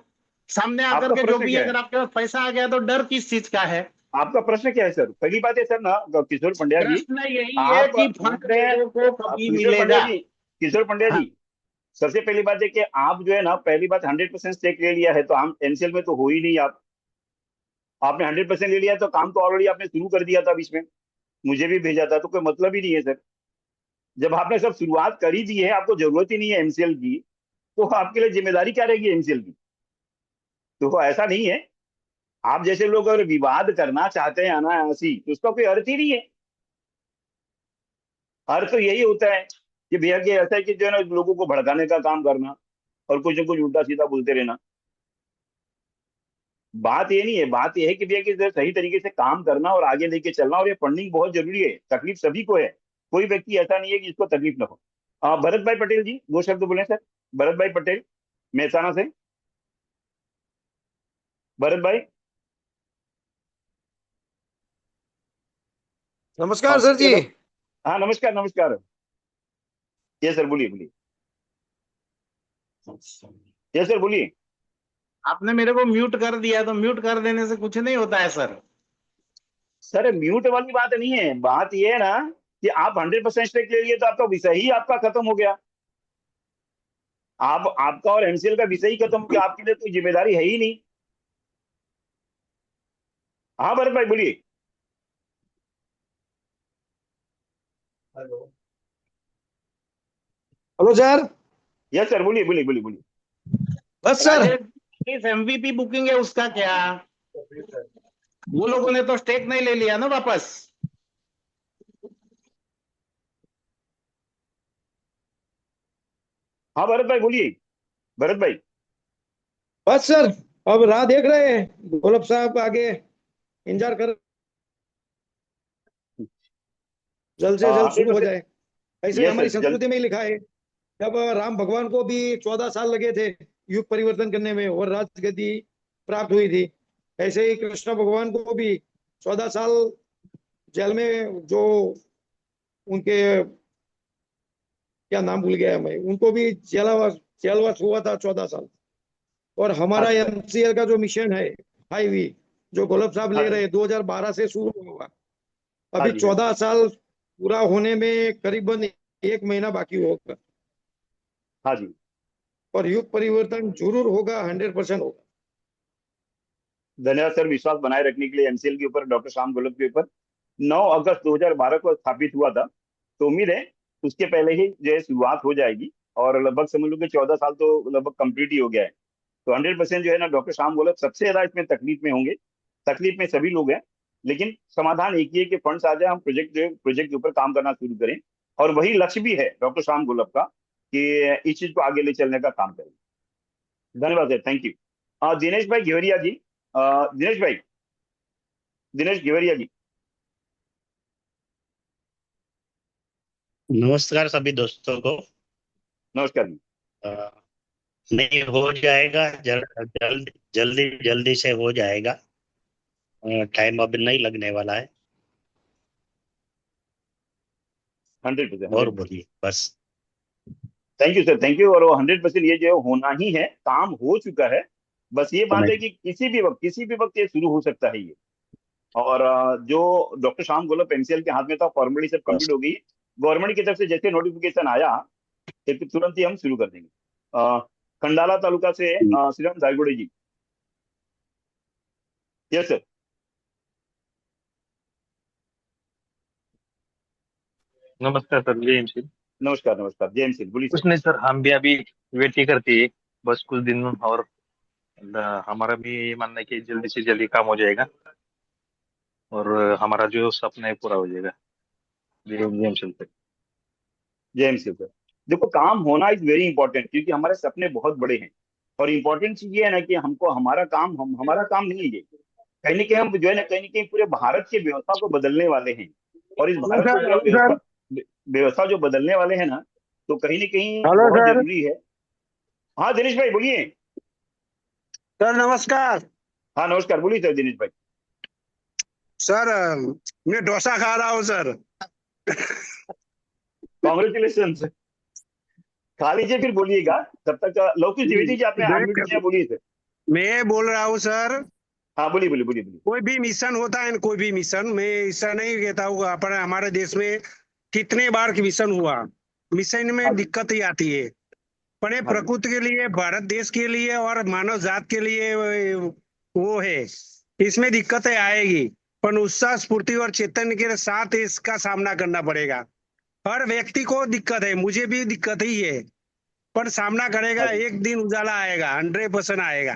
सामने आकर आपका के जो प्रश्न भी है, क्या अगर है? आपके पास पैसा आ गया तो डर किस चीज का है? आपका प्रश्न क्या है सर? पहली बात है सर ना, किशोर पंड्या जी, प्रश्न यही है आप कि फंड आपने लोगों को कभी किशोर पंड्या मिलेगा? जी, किशोर पंड्या हाँ, जी, सबसे पहली बात है कि आप जो है ना, पहली बात 100% स्टेक ले लिया है, तो हम एनसीएल में तो हो ही नहीं। आप आपने 100% ले लिया तो काम तो ऑलरेडी आपने शुरू कर दिया था बीच में, मुझे भी भेजा था, तो कोई मतलब ही नहीं है सर। जब आपने सब शुरुआत कर ही दी है, आपको जरूरत ही नहीं है एमसीएल की, तो आपके लिए जिम्मेदारी क्या रहेगी एमसीएल की? तो ऐसा नहीं है। आप जैसे लोग अगर विवाद करना चाहते हैं अनायासी, तो उसका कोई अर्थ ही नहीं है। अर्थ तो यही होता है कि भैया कि ऐसा है कि जो है ना, लोगों को भड़काने का काम करना और कुछ न कुछ उल्टा सीधा बोलते रहना। बात ये नहीं है, बात ये है कि भैया कि सही तरीके से काम करना और आगे लेके चलना, और ये फंडिंग बहुत जरूरी है। तकलीफ सभी को है, कोई व्यक्ति ऐसा नहीं है कि जिसको तकलीफ ना हो। भरत भाई पटेल जी 2 शब्द बोले सर। भरत भाई पटेल, मेहसाणा से। भरत भाई। नमस्कार सर जी। हाँ नमस्कार नमस्कार। ये सर बोलिए बोलिए। ये सर बोलिए। आपने मेरे को म्यूट कर दिया, तो म्यूट कर देने से कुछ नहीं होता है सर। सर म्यूट वाली बात नहीं है, बात ये है ना कि आप 100% स्टेक ले लिए, तो आपका विषय ही आपका खत्म हो गया। आप आपका और एमसीएल का विषय ही खत्म हो गया, आपके लिए कोई जिम्मेदारी है ही नहीं। हाँ भरत भाई बोलिए। Hello sir. यस सर बोलिए बोलिए बोलिए बोलिए। बस सर। राजेश, इस एमवीपी बुकिंग है उसका क्या? वो लोगों ने तो स्टेक नहीं ले लिया ना वापस। हाँ भरत भाई बोलिए। भरत भाई। बस सर, अब राह देख रहे हैं, गोलब साहब आगे इंतजार कर, जल्द से जल्द शुरू हो 100%। जाए। ऐसे यस हमारी सर जल्द। संस्कृति में ही लिखा है, जब राम भगवान को भी 14 साल लगे थे युग परिवर्तन करने में और राजगद्दी प्राप्त हुई थी, ऐसे ही कृष्ण भगवान को भी 14 साल जेल में, जो उनके, क्या नाम भूल गया मैं, उनको भी जेलवास हुआ था 14 साल। और हाँ हमारा जी एमसीएल का जो मिशन है 5V, जो गोलब साहब हाँ ले रहे जी हैं, 2012 से शुरू हुआ, हाँ अभी जी हाँ जी 14 साल पूरा होने में करीबन 1 महीना बाकी होगा। हाँ जी। और युग परिवर्तन जरूर होगा, 100% होगा। धन्यवाद सर, विश्वास बनाए रखने के लिए एमसीएल के ऊपर, डॉक्टर श्याम गोलब के ऊपर। 9 अगस्त 2012 को स्थापित हुआ था, तो उम्मीद है उसके पहले ही जो है शुरुआत हो जाएगी, और लगभग समझ लो कि 14 साल तो लगभग कंप्लीट ही हो गया है। तो 100% जो है ना, डॉक्टर श्याम गोलब सबसे ज्यादा इसमें तकलीफ में होंगे। तकलीफ में सभी लोग हैं, लेकिन समाधान एक ही है कि फंड्स आ जाए, हम प्रोजेक्ट के ऊपर काम करना शुरू करें। और वही लक्ष्य भी है डॉक्टर श्याम गोलब का, कि इस चीज को आगे ले चलने का काम करें। धन्यवाद सर, थैंक यू। दिनेश भाई घेवरिया जी। दिनेश भाई, दिनेश घेवरिया जी। नमस्कार सभी दोस्तों को। नमस्कार जी। अ, नहीं हो जाएगा, जल्द जल्दी जल्दी से हो जाएगा। टाइम अब नहीं लगने वाला है। 100%, और 100%। बोलिए बस। Thank you sir, thank you. और वो 100% ये जो होना ही है, काम हो चुका है। बस ये बात है कि किसी भी वक्त ये शुरू हो सकता है ये। और जो डॉक्टर श्याम गोलप एमसीएल के हाथ में था, फॉर्मली सब कंप्लीट हो गई। गवर्नमेंट की तरफ से जैसे नोटिफिकेशन आया फिर तुरंत ही हम शुरू कर देंगे। खंडाला तालुका से श्री राम जायगुड़े जी। Yes sir. नमस्कार सर, जय हिंद सर। नमस्कार नमस्कार, जय हिंद सिंह, बोलिए कुछ सर। नहीं सर, हम भी अभी वेट ही करते हैं, बस कुछ दिन और हमारा भी ये मानना है कि जल्दी से जल्दी काम हो जाएगा और हमारा जो सपना है पूरा हो जाएगा। जय हिंद, जय हिंद सर। जय हिंद सिंह सर। देखो, काम होना इज वेरी इंपॉर्टेंट, क्योंकि हमारे सपने बहुत बड़े हैं। और इम्पोर्टेंट चीज ये है ना कि हमको हमारा काम नहीं है ये। कहीं ना कहीं हम जो है ना, कहीं ना कहीं पूरे भारत की व्यवस्था को बदलने वाले हैं। और इस हेलो भारत को सर, पूरा हेलो सर। व्यवस्था जो बदलने वाले हैं ना, तो कहीं ना कहीं हेलो बहुत सर। जरूरी है। हाँ दिनेश भाई बोलिए। सर नमस्कार। हाँ नमस्कार, बोलिए सर दिनेश भाई। सर मैं डोसा खा रहा हूँ सर। कॉन्ग्रेचुलेशन। खा लीजिए फिर बोलिएगा। तब तक लौकी द्विवेदी जी आपने अनम्यूट किया, बोलिए सर। मैं बोल रहा हूँ सर, हाँ बोलिए बोलिए बोलिए बोलिए। कोई भी मिशन होता है, कोई भी मिशन, मैं ऐसा नहीं कहता हूँ, पर हमारे देश में कितने बार की मिशन हुआ, मिशन हाँ में जी। दिक्कत ही आती है। पर ये हाँ जी। प्रकृति के लिए, भारत देश के लिए और मानव जात के लिए वो है, इसमें दिक्कतें आएगी, पर उत्साह स्फूर्ति और चैतन्य के साथ इसका सामना करना पड़ेगा। हर व्यक्ति को दिक्कत है, मुझे भी दिक्कत ही है, पर सामना हाँ करेगा, जी। एक दिन उजाला आएगा, 100% आएगा।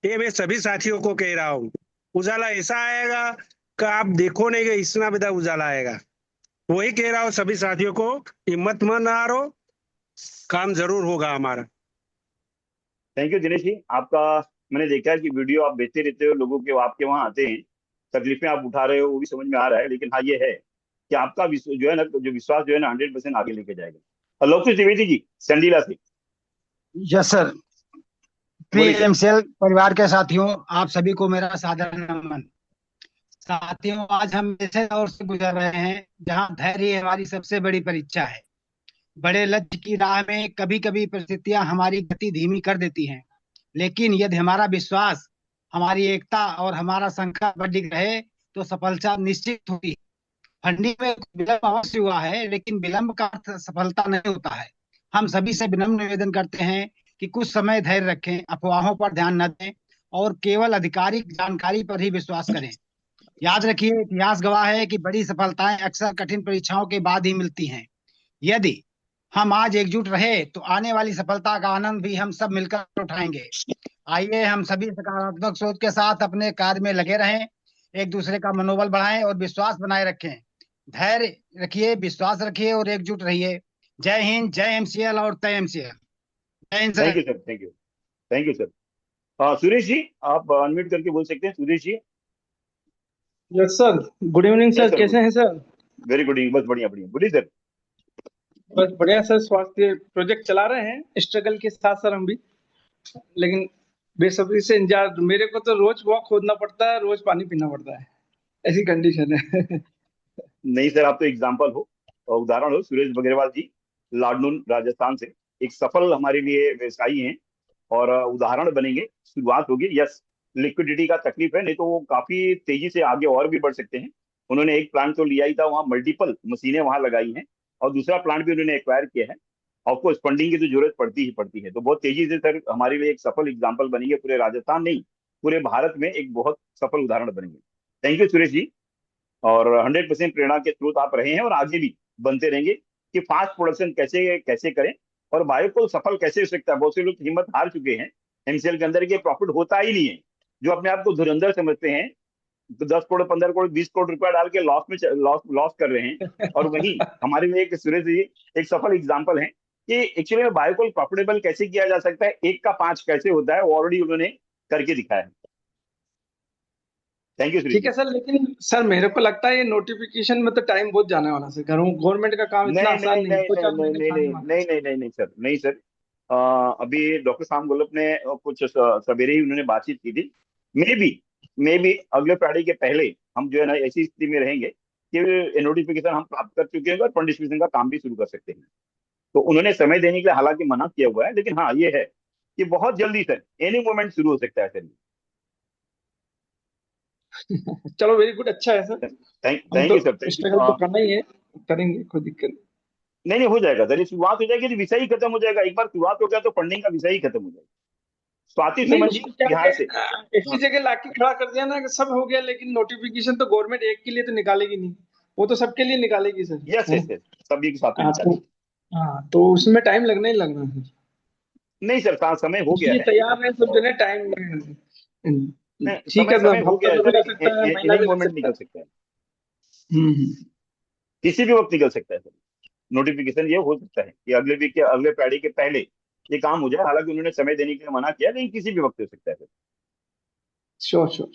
ये मैं सभी साथियों को कह रहा हूँ, उजाला ऐसा आएगा कि आप देखो नहीं कि इतना बड़ा उजाला आएगा। वही कह रहा हूँ सभी साथियों को, हिम्मत मत हारो, काम जरूर होगा हमारा। थैंक यू दिनेश जी आपका। मैंने देखा है कि वीडियो आप भेजते रहते हो लोगों के, आपके वहां आते हैं, तकलीफें आप उठा रहे हो, वो भी समझ में आ रहा है। लेकिन हाँ ये है कि आपका जो है ना, जो विश्वास जो है ना, 100% आगे लेके जाएगा। लौकिक द्विवेदी जी संडीला से। Yes sir. प्रिय बोलिए सर। एमसीएल परिवार के साथियों, आप सभी को मेरा सादर नमन। साथियों, आज हम ऐसे दौर से गुजर रहे हैं जहां धैर्य हमारी सबसे बड़ी परीक्षा है। बड़े लक्ष्य की राह में कभी कभी परिस्थितियां हमारी गति धीमी कर देती हैं, लेकिन यदि हमारा विश्वास, हमारी एकता और हमारा संकल्प अडिग रहे तो सफलता निश्चित होती है। फंडिंग में विलंब अवश्य हुआ है, लेकिन विलंब का अर्थ सफलता नहीं होता है। हम सभी से विनम्र निवेदन करते हैं कि कुछ समय धैर्य रखें, अफवाहों पर ध्यान न दें और केवल आधिकारिक जानकारी पर ही विश्वास करें। याद रखिए, इतिहास गवाह है कि बड़ी सफलताएं अक्सर कठिन परीक्षाओं के बाद ही मिलती हैं। यदि हम आज एकजुट रहे तो आने वाली सफलता का आनंद भी हम सब मिलकर उठाएंगे। आइए हम सभी सकारात्मक सोच के साथ अपने कार्य में लगे रहें, एक दूसरे का मनोबल बढ़ाएं और विश्वास बनाए रखें। धैर्य रखिए, विश्वास रखिए और एकजुट रहिए। जय हिंद, जय एमसीएल और तय एमसीएल। जय हिंद thank sir. You sir, thank you. Thank you sir. Suresh ji आप अनम्यूट करके बोल सकते हैं, Suresh ji. Yes sir. Good evening yes sir, sir, कैसे हैं सर? वेरी गुड इवनिंग, बस बढ़िया बढ़िया, बोलिए सर। बस बढ़िया सर, स्वास्थ्य प्रोजेक्ट चला रहे हैं स्ट्रगल के साथ सर हम भी, लेकिन बेसब्री से इंतजार। मेरे को तो रोज कुआं खोदना पड़ता है, रोज पानी पीना पड़ता है, ऐसी कंडीशन है। नहीं सर, आप तो एग्जाम्पल हो और उदाहरण हो। सुरेश बग्रेवाल जी लाडनून राजस्थान से एक सफल हमारे लिए व्यवसायी हैं और उदाहरण बनेंगे। शुरुआत होगी, यस लिक्विडिटी का तकलीफ है, नहीं तो वो काफी तेजी से आगे और भी बढ़ सकते हैं। उन्होंने एक प्लांट तो लिया ही था, वहाँ मल्टीपल मशीनें वहां लगाई हैं और दूसरा प्लांट भी उन्होंने एक्वायर किया है। ऑफकोर्स फंडिंग की तो जरूरत पड़ती ही पड़ती है। तो बहुत तेजी से सर हमारे लिए एक सफल एग्जाम्पल बनेंगे, पूरे राजस्थान नहीं पूरे भारत में एक बहुत सफल उदाहरण बनेंगे। Thank you Suresh ji. और 100% प्रेरणा के स्रोत आप रहे हैं और आगे भी बनते रहेंगे कि फास्ट प्रोडक्शन कैसे कैसे करें और बायो को सफल कैसे हो सकता है। बहुत से लोग हिम्मत हार चुके हैं एमसीएल के अंदर, के प्रॉफिट होता ही नहीं है। जो अपने आप को धुरंधर समझते हैं, तो 10 करोड़ 15 करोड़ 20 करोड़ रुपया डाल के लॉस में लॉस कर रहे हैं। और वही हमारे लिए एक सुरेश जी एक सफल एग्जाम्पल है कि एक्चुअली में बायो को प्रॉफिटेबल कैसे किया जा सकता है, 1 का 5 कैसे होता है, वो ऑलरेडी उन्होंने करके दिखाया है। थैंक यू ठीक श्री। है सर, लेकिन सर मेरे को लगता है ये नोटिफिकेशन में तो टाइम बहुत जाने वाला सर। गवर्नमेंट का काम इतना नहीं आसान नहीं नहीं है, नहीं दो नहीं चार नहीं महीने नहीं खाने नहीं वाला है। नहीं नहीं नहीं नहीं सर, नहीं सर। अभी डॉक्टर शाम गोलप ने कुछ सवेरे ही उन्होंने बातचीत की थी। मे बी अगले फ्राइडे के पहले हम जो है ना ऐसी स्थिति में रहेंगे कि नोटिफिकेशन हम प्राप्त कर चुके हैं और फंड डिस्ट्रीब्यूशन का काम भी शुरू कर सकते हैं। तो उन्होंने समय देने के लिए हालांकि मना किया हुआ है, लेकिन हाँ ये है कि बहुत जल्दी सर एनी मोमेंट शुरू हो सकता है सर। चलो वेरी गुड, अच्छा है सर। हम थैंक तो you sir, thank struggle you. तो करना ही है, करेंगे, कोई दिक्कत नहीं। नहीं नहीं, हो जाएगा सर, ये शुरुआत हो जाएगी तो विषय ही खत्म हो जाएगा। एक बार शुरुआत हो गया तो फंडिंग का विषय ही खत्म हो जाएगा। स्वाति नहीं सुमन जी उसको क्या बिहार से। क्या ऐसी जगह लाके खड़ा कर दिया ना कि सब हो गया, लेकिन नोटिफिकेशन तो गवर्नमेंट एक के लिए तो निकालेगी नहीं, वो तो सबके लिए निकालेगी सर, यस है यस ना? यस, सभी के साथ में हाँ तो, निकालेंगे। हाँ तो उसमें टाइम लगना ही लगना है। नहीं सर, समय हो गया इसलिए है। तैयार है सब और जने टाइम। नहीं, ठीक समय है ना, समय हो हफ्ता गया है में भी सर, लग सकता है, महीना एनी भी लग मोमेंट सकता निकल है। सकता है। हम्म। किसी भी वक्त निकल सकता है सर। नोटिफिकेशन ये हो सकता है कि अगले वीक के अगले फ्राइडे के पहले ये काम हो जाए। हालांकि उन्होंने समय देने के लिए मना किया, लेकिन किसी भी वक्त हो सकता है sir. Sure sure.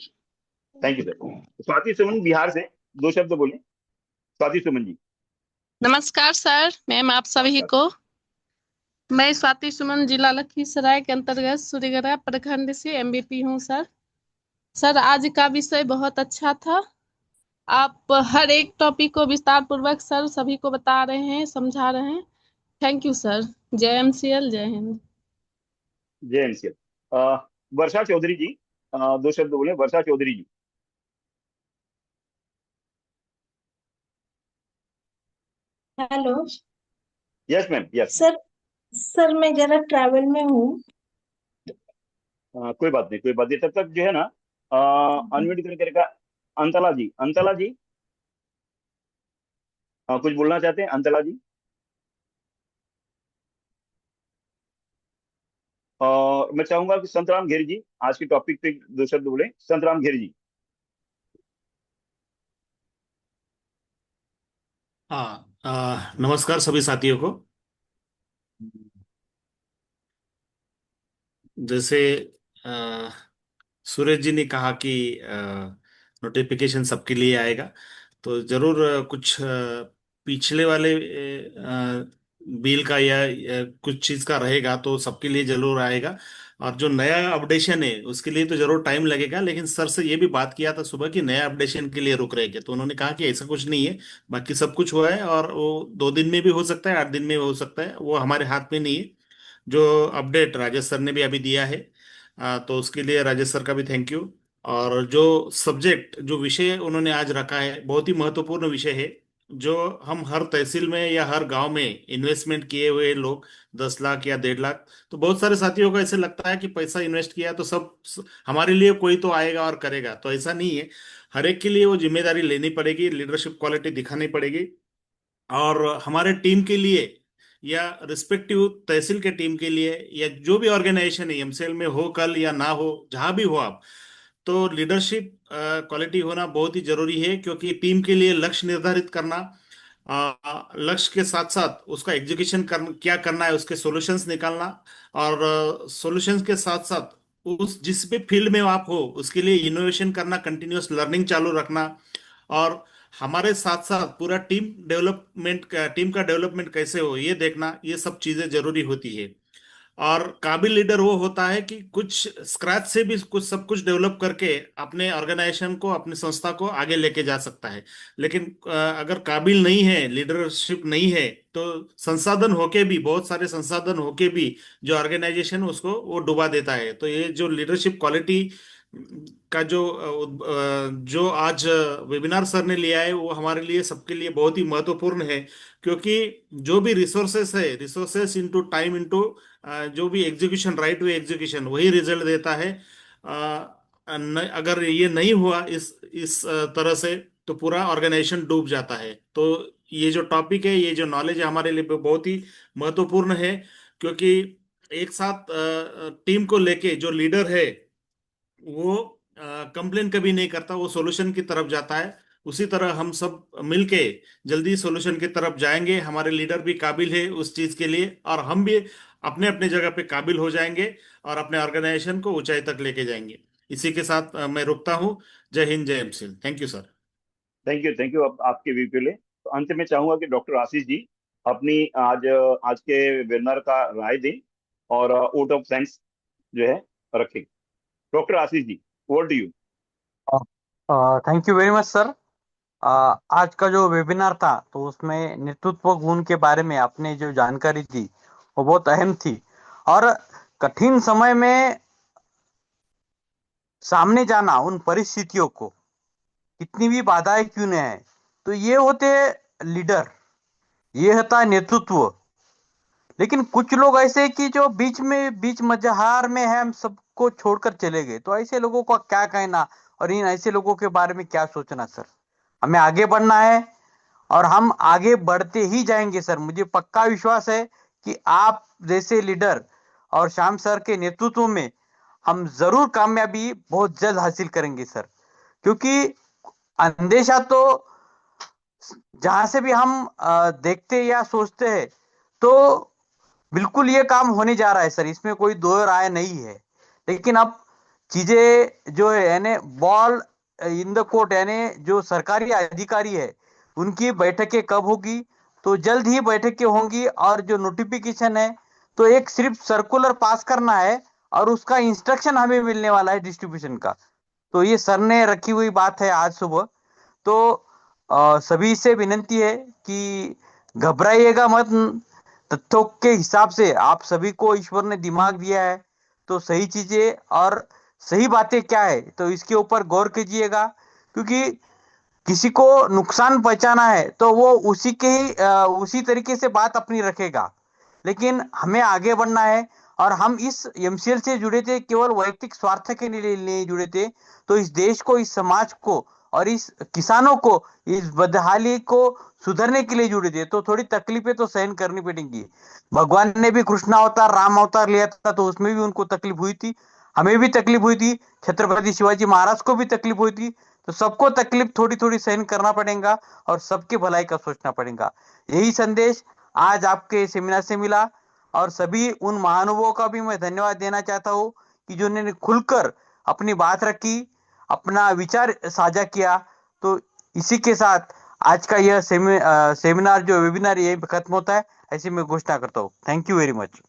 Thank you sir. Swati Suman Bihar से, दो शब्द बोले स्वाति सुमन जी। नमस्कार सर, मैम आप सभी नमस्कार। को। मैं स्वाति सुमन, जिला लखीसराय के अंतर्गत सूर्यगढ़ प्रखंड से एमबीपी हूँ सर। सर आज का विषय बहुत अच्छा था। आप हर एक टॉपिक को विस्तार पूर्वक सर सभी को बता रहे हैं, समझा रहे हैं। Thank you sir. जय एमसीएल, जय हिंद। जय एमसीएल। वर्षा चौधरी जी, दो शब्द बोले Varsha Chaudhary ji. Hello yes ma'am, yes. Sir. Sir मैं जरा ट्रैवल में हूँ। कोई बात नहीं, कोई बात नहीं, तब तक जो है ना अनम्यूट करके रखा। अंतला जी, अंतला जी, कुछ बोलना चाहते हैं अंतला जी? मैं चाहूंगा कि संतराम घेरी जी आज के टॉपिक पे दो शब्द बोले। संतराम घेरी जी। हाँ, नमस्कार सभी साथियों को। जैसे अ, सूरज जी ने कहा कि नोटिफिकेशन सबके लिए आएगा, तो जरूर कुछ पिछले वाले बिल का या कुछ चीज का रहेगा तो सबके लिए जरूर आएगा। और जो नया अपडेशन है उसके लिए तो जरूर टाइम लगेगा, लेकिन सर से ये भी बात किया था सुबह कि नया अपडेशन के लिए रुक रहे क्या, तो उन्होंने कहा कि ऐसा कुछ नहीं है, बाकी सब कुछ हुआ है और वो 2 दिन में भी हो सकता है, 8 दिन में भी हो सकता है, वो हमारे हाथ में नहीं है। जो अपडेट राजेश सर ने भी अभी दिया है, तो उसके लिए राजेश सर का भी थैंक यू। और जो सब्जेक्ट, जो विषय उन्होंने आज रखा है, बहुत ही महत्वपूर्ण विषय है। जो हम हर तहसील में या हर गांव में इन्वेस्टमेंट किए हुए लोग, 10 लाख या 1.5 लाख, तो बहुत सारे साथियों को ऐसे लगता है कि पैसा इन्वेस्ट किया तो सब हमारे लिए कोई तो आएगा और करेगा, तो ऐसा नहीं है। हर एक के लिए वो जिम्मेदारी लेनी पड़ेगी, लीडरशिप क्वालिटी दिखानी पड़ेगी। और हमारे टीम के लिए या रिस्पेक्टिव तहसील के टीम के लिए या जो भी ऑर्गेनाइजेशन है, एमसीएल में हो कल या ना हो, जहां भी हो आप, तो लीडरशिप क्वालिटी होना बहुत ही जरूरी है, क्योंकि टीम के लिए लक्ष्य निर्धारित करना, लक्ष्य के साथ साथ उसका एग्जीक्यूशन क्या करना है, उसके सॉल्यूशंस निकालना, और सॉल्यूशंस के साथ साथ उस जिस भी फील्ड में आप हो उसके लिए इनोवेशन करना, कंटिन्यूअस लर्निंग चालू रखना, और हमारे साथ साथ पूरा टीम का डेवलपमेंट कैसे हो ये देखना, ये सब चीजें जरूरी होती है। और काबिल लीडर वो होता है कि कुछ स्क्रैच से भी कुछ सब कुछ डेवलप करके अपने ऑर्गेनाइजेशन को, अपनी संस्था को आगे लेके जा सकता है। लेकिन अगर काबिल नहीं है, लीडरशिप नहीं है, तो संसाधन होके भी, बहुत सारे संसाधन होके भी जो ऑर्गेनाइजेशन उसको वो डुबा देता है। तो ये जो लीडरशिप क्वालिटी का जो आज वेबिनार सर ने लिया है, वो हमारे लिए, सबके लिए बहुत ही महत्वपूर्ण है। क्योंकि जो भी रिसोर्सेस है, रिसोर्सेस इनटू टाइम इनटू जो भी एग्जीक्यूशन, राइट वे एग्जीक्यूशन, वही रिजल्ट देता है। अगर ये नहीं हुआ इस तरह से, तो पूरा ऑर्गेनाइजेशन डूब जाता है। तो ये जो टॉपिक है, ये जो नॉलेज है, हमारे लिए बहुत ही महत्वपूर्ण है। क्योंकि एक साथ टीम को लेके जो लीडर है, वो कंप्लेन कभी नहीं करता, वो सॉल्यूशन की तरफ जाता है। उसी तरह हम सब मिलके जल्दी सॉल्यूशन की तरफ जाएंगे। हमारे लीडर भी काबिल है उस चीज के लिए, और हम भी अपने अपने जगह पे काबिल हो जाएंगे और अपने ऑर्गेनाइजेशन को ऊंचाई तक लेके जाएंगे। इसी के साथ मैं रुकता हूँ। जय हिंद, जय MCL. Thank you sir. Thank you आपके व्यू के लिए। तो अंत में चाहूंगा कि डॉक्टर आशीष जी अपनी आज के वेबिनार का राय दें और वोट ऑफ थैंक्स जो है रखें। Doctor Ashish ji, over to you. Thank you very much sir. आज का जो वेबिनार था तो उसमें नेतृत्व गुण के बारे में आपने जो जानकारी दी वो बहुत अहम थी। और कठिन समय में सामने जाना उन परिस्थितियों को, कितनी भी बाधाएं क्यों न है, तो ये होते लीडर, ये होता है नेतृत्व। लेकिन कुछ लोग ऐसे कि जो बीच मझधार में है, हम सबको छोड़कर चले गए। तो ऐसे लोगों का क्या कहना और इन ऐसे लोगों के बारे में क्या सोचना सर। हमें आगे बढ़ना है और हम आगे बढ़ते ही जाएंगे सर। मुझे पक्का विश्वास है कि आप जैसे लीडर और श्याम सर के नेतृत्व में हम जरूर कामयाबी बहुत जल्द हासिल करेंगे सर। क्योंकि अंदेशा तो जहां से भी हम देखते या सोचते हैं तो बिल्कुल ये काम होने जा रहा है सर, इसमें कोई दो राय नहीं है। लेकिन अब चीजें जो है यानी बॉल इन द कोर्ट, यानी जो सरकारी अधिकारी है उनकी बैठकें कब होगी, तो जल्द ही बैठकें होंगी। और जो नोटिफिकेशन है तो एक सिर्फ सर्कुलर पास करना है और उसका इंस्ट्रक्शन हमें मिलने वाला है डिस्ट्रीब्यूशन का। तो ये सर ने रखी हुई बात है आज सुबह। तो सभी से विनती है कि घबराइएगा मत। तथ्यों के हिसाब से आप सभी को ईश्वर ने दिमाग दिया है, तो सही चीजें और सही बातें क्या है तो इसके ऊपर गौर कीजिएगा। क्योंकि किसी को नुकसान पहुंचाना है तो वो उसी के ही उसी तरीके से बात अपनी रखेगा। लेकिन हमें आगे बढ़ना है और हम इस एमसीएल से जुड़े थे केवल वैयक्तिक स्वार्थ के लिए नहीं जुड़े थे, तो इस देश को, इस समाज को और इस किसानों को, इस बदहाली को सुधरने के लिए जुड़े थे। तो थोड़ी तकलीफें तो सहन करनी पड़ेंगी। भगवान ने भी कृष्ण अवतार, राम अवतार लिया था तो उसमें भी उनको तकलीफ हुई थी, हमें भी तकलीफ हुई थी, छत्रपति शिवाजी महाराज को भी तकलीफ हुई थी। तो सबको तकलीफ थोड़ी थोड़ी सहन करना पड़ेगा और सबके भलाई का सोचना पड़ेगा। यही संदेश आज आपके सेमिनार से मिला। और सभी उन महानुभावों का भी मैं धन्यवाद देना चाहता हूँ कि जिन्होंने खुलकर अपनी बात रखी, अपना विचार साझा किया। तो इसी के साथ आज का यह सेमिनार जो वेबिनार यही खत्म होता है, ऐसी मैं घोषणा करता हूँ। Thank you very much.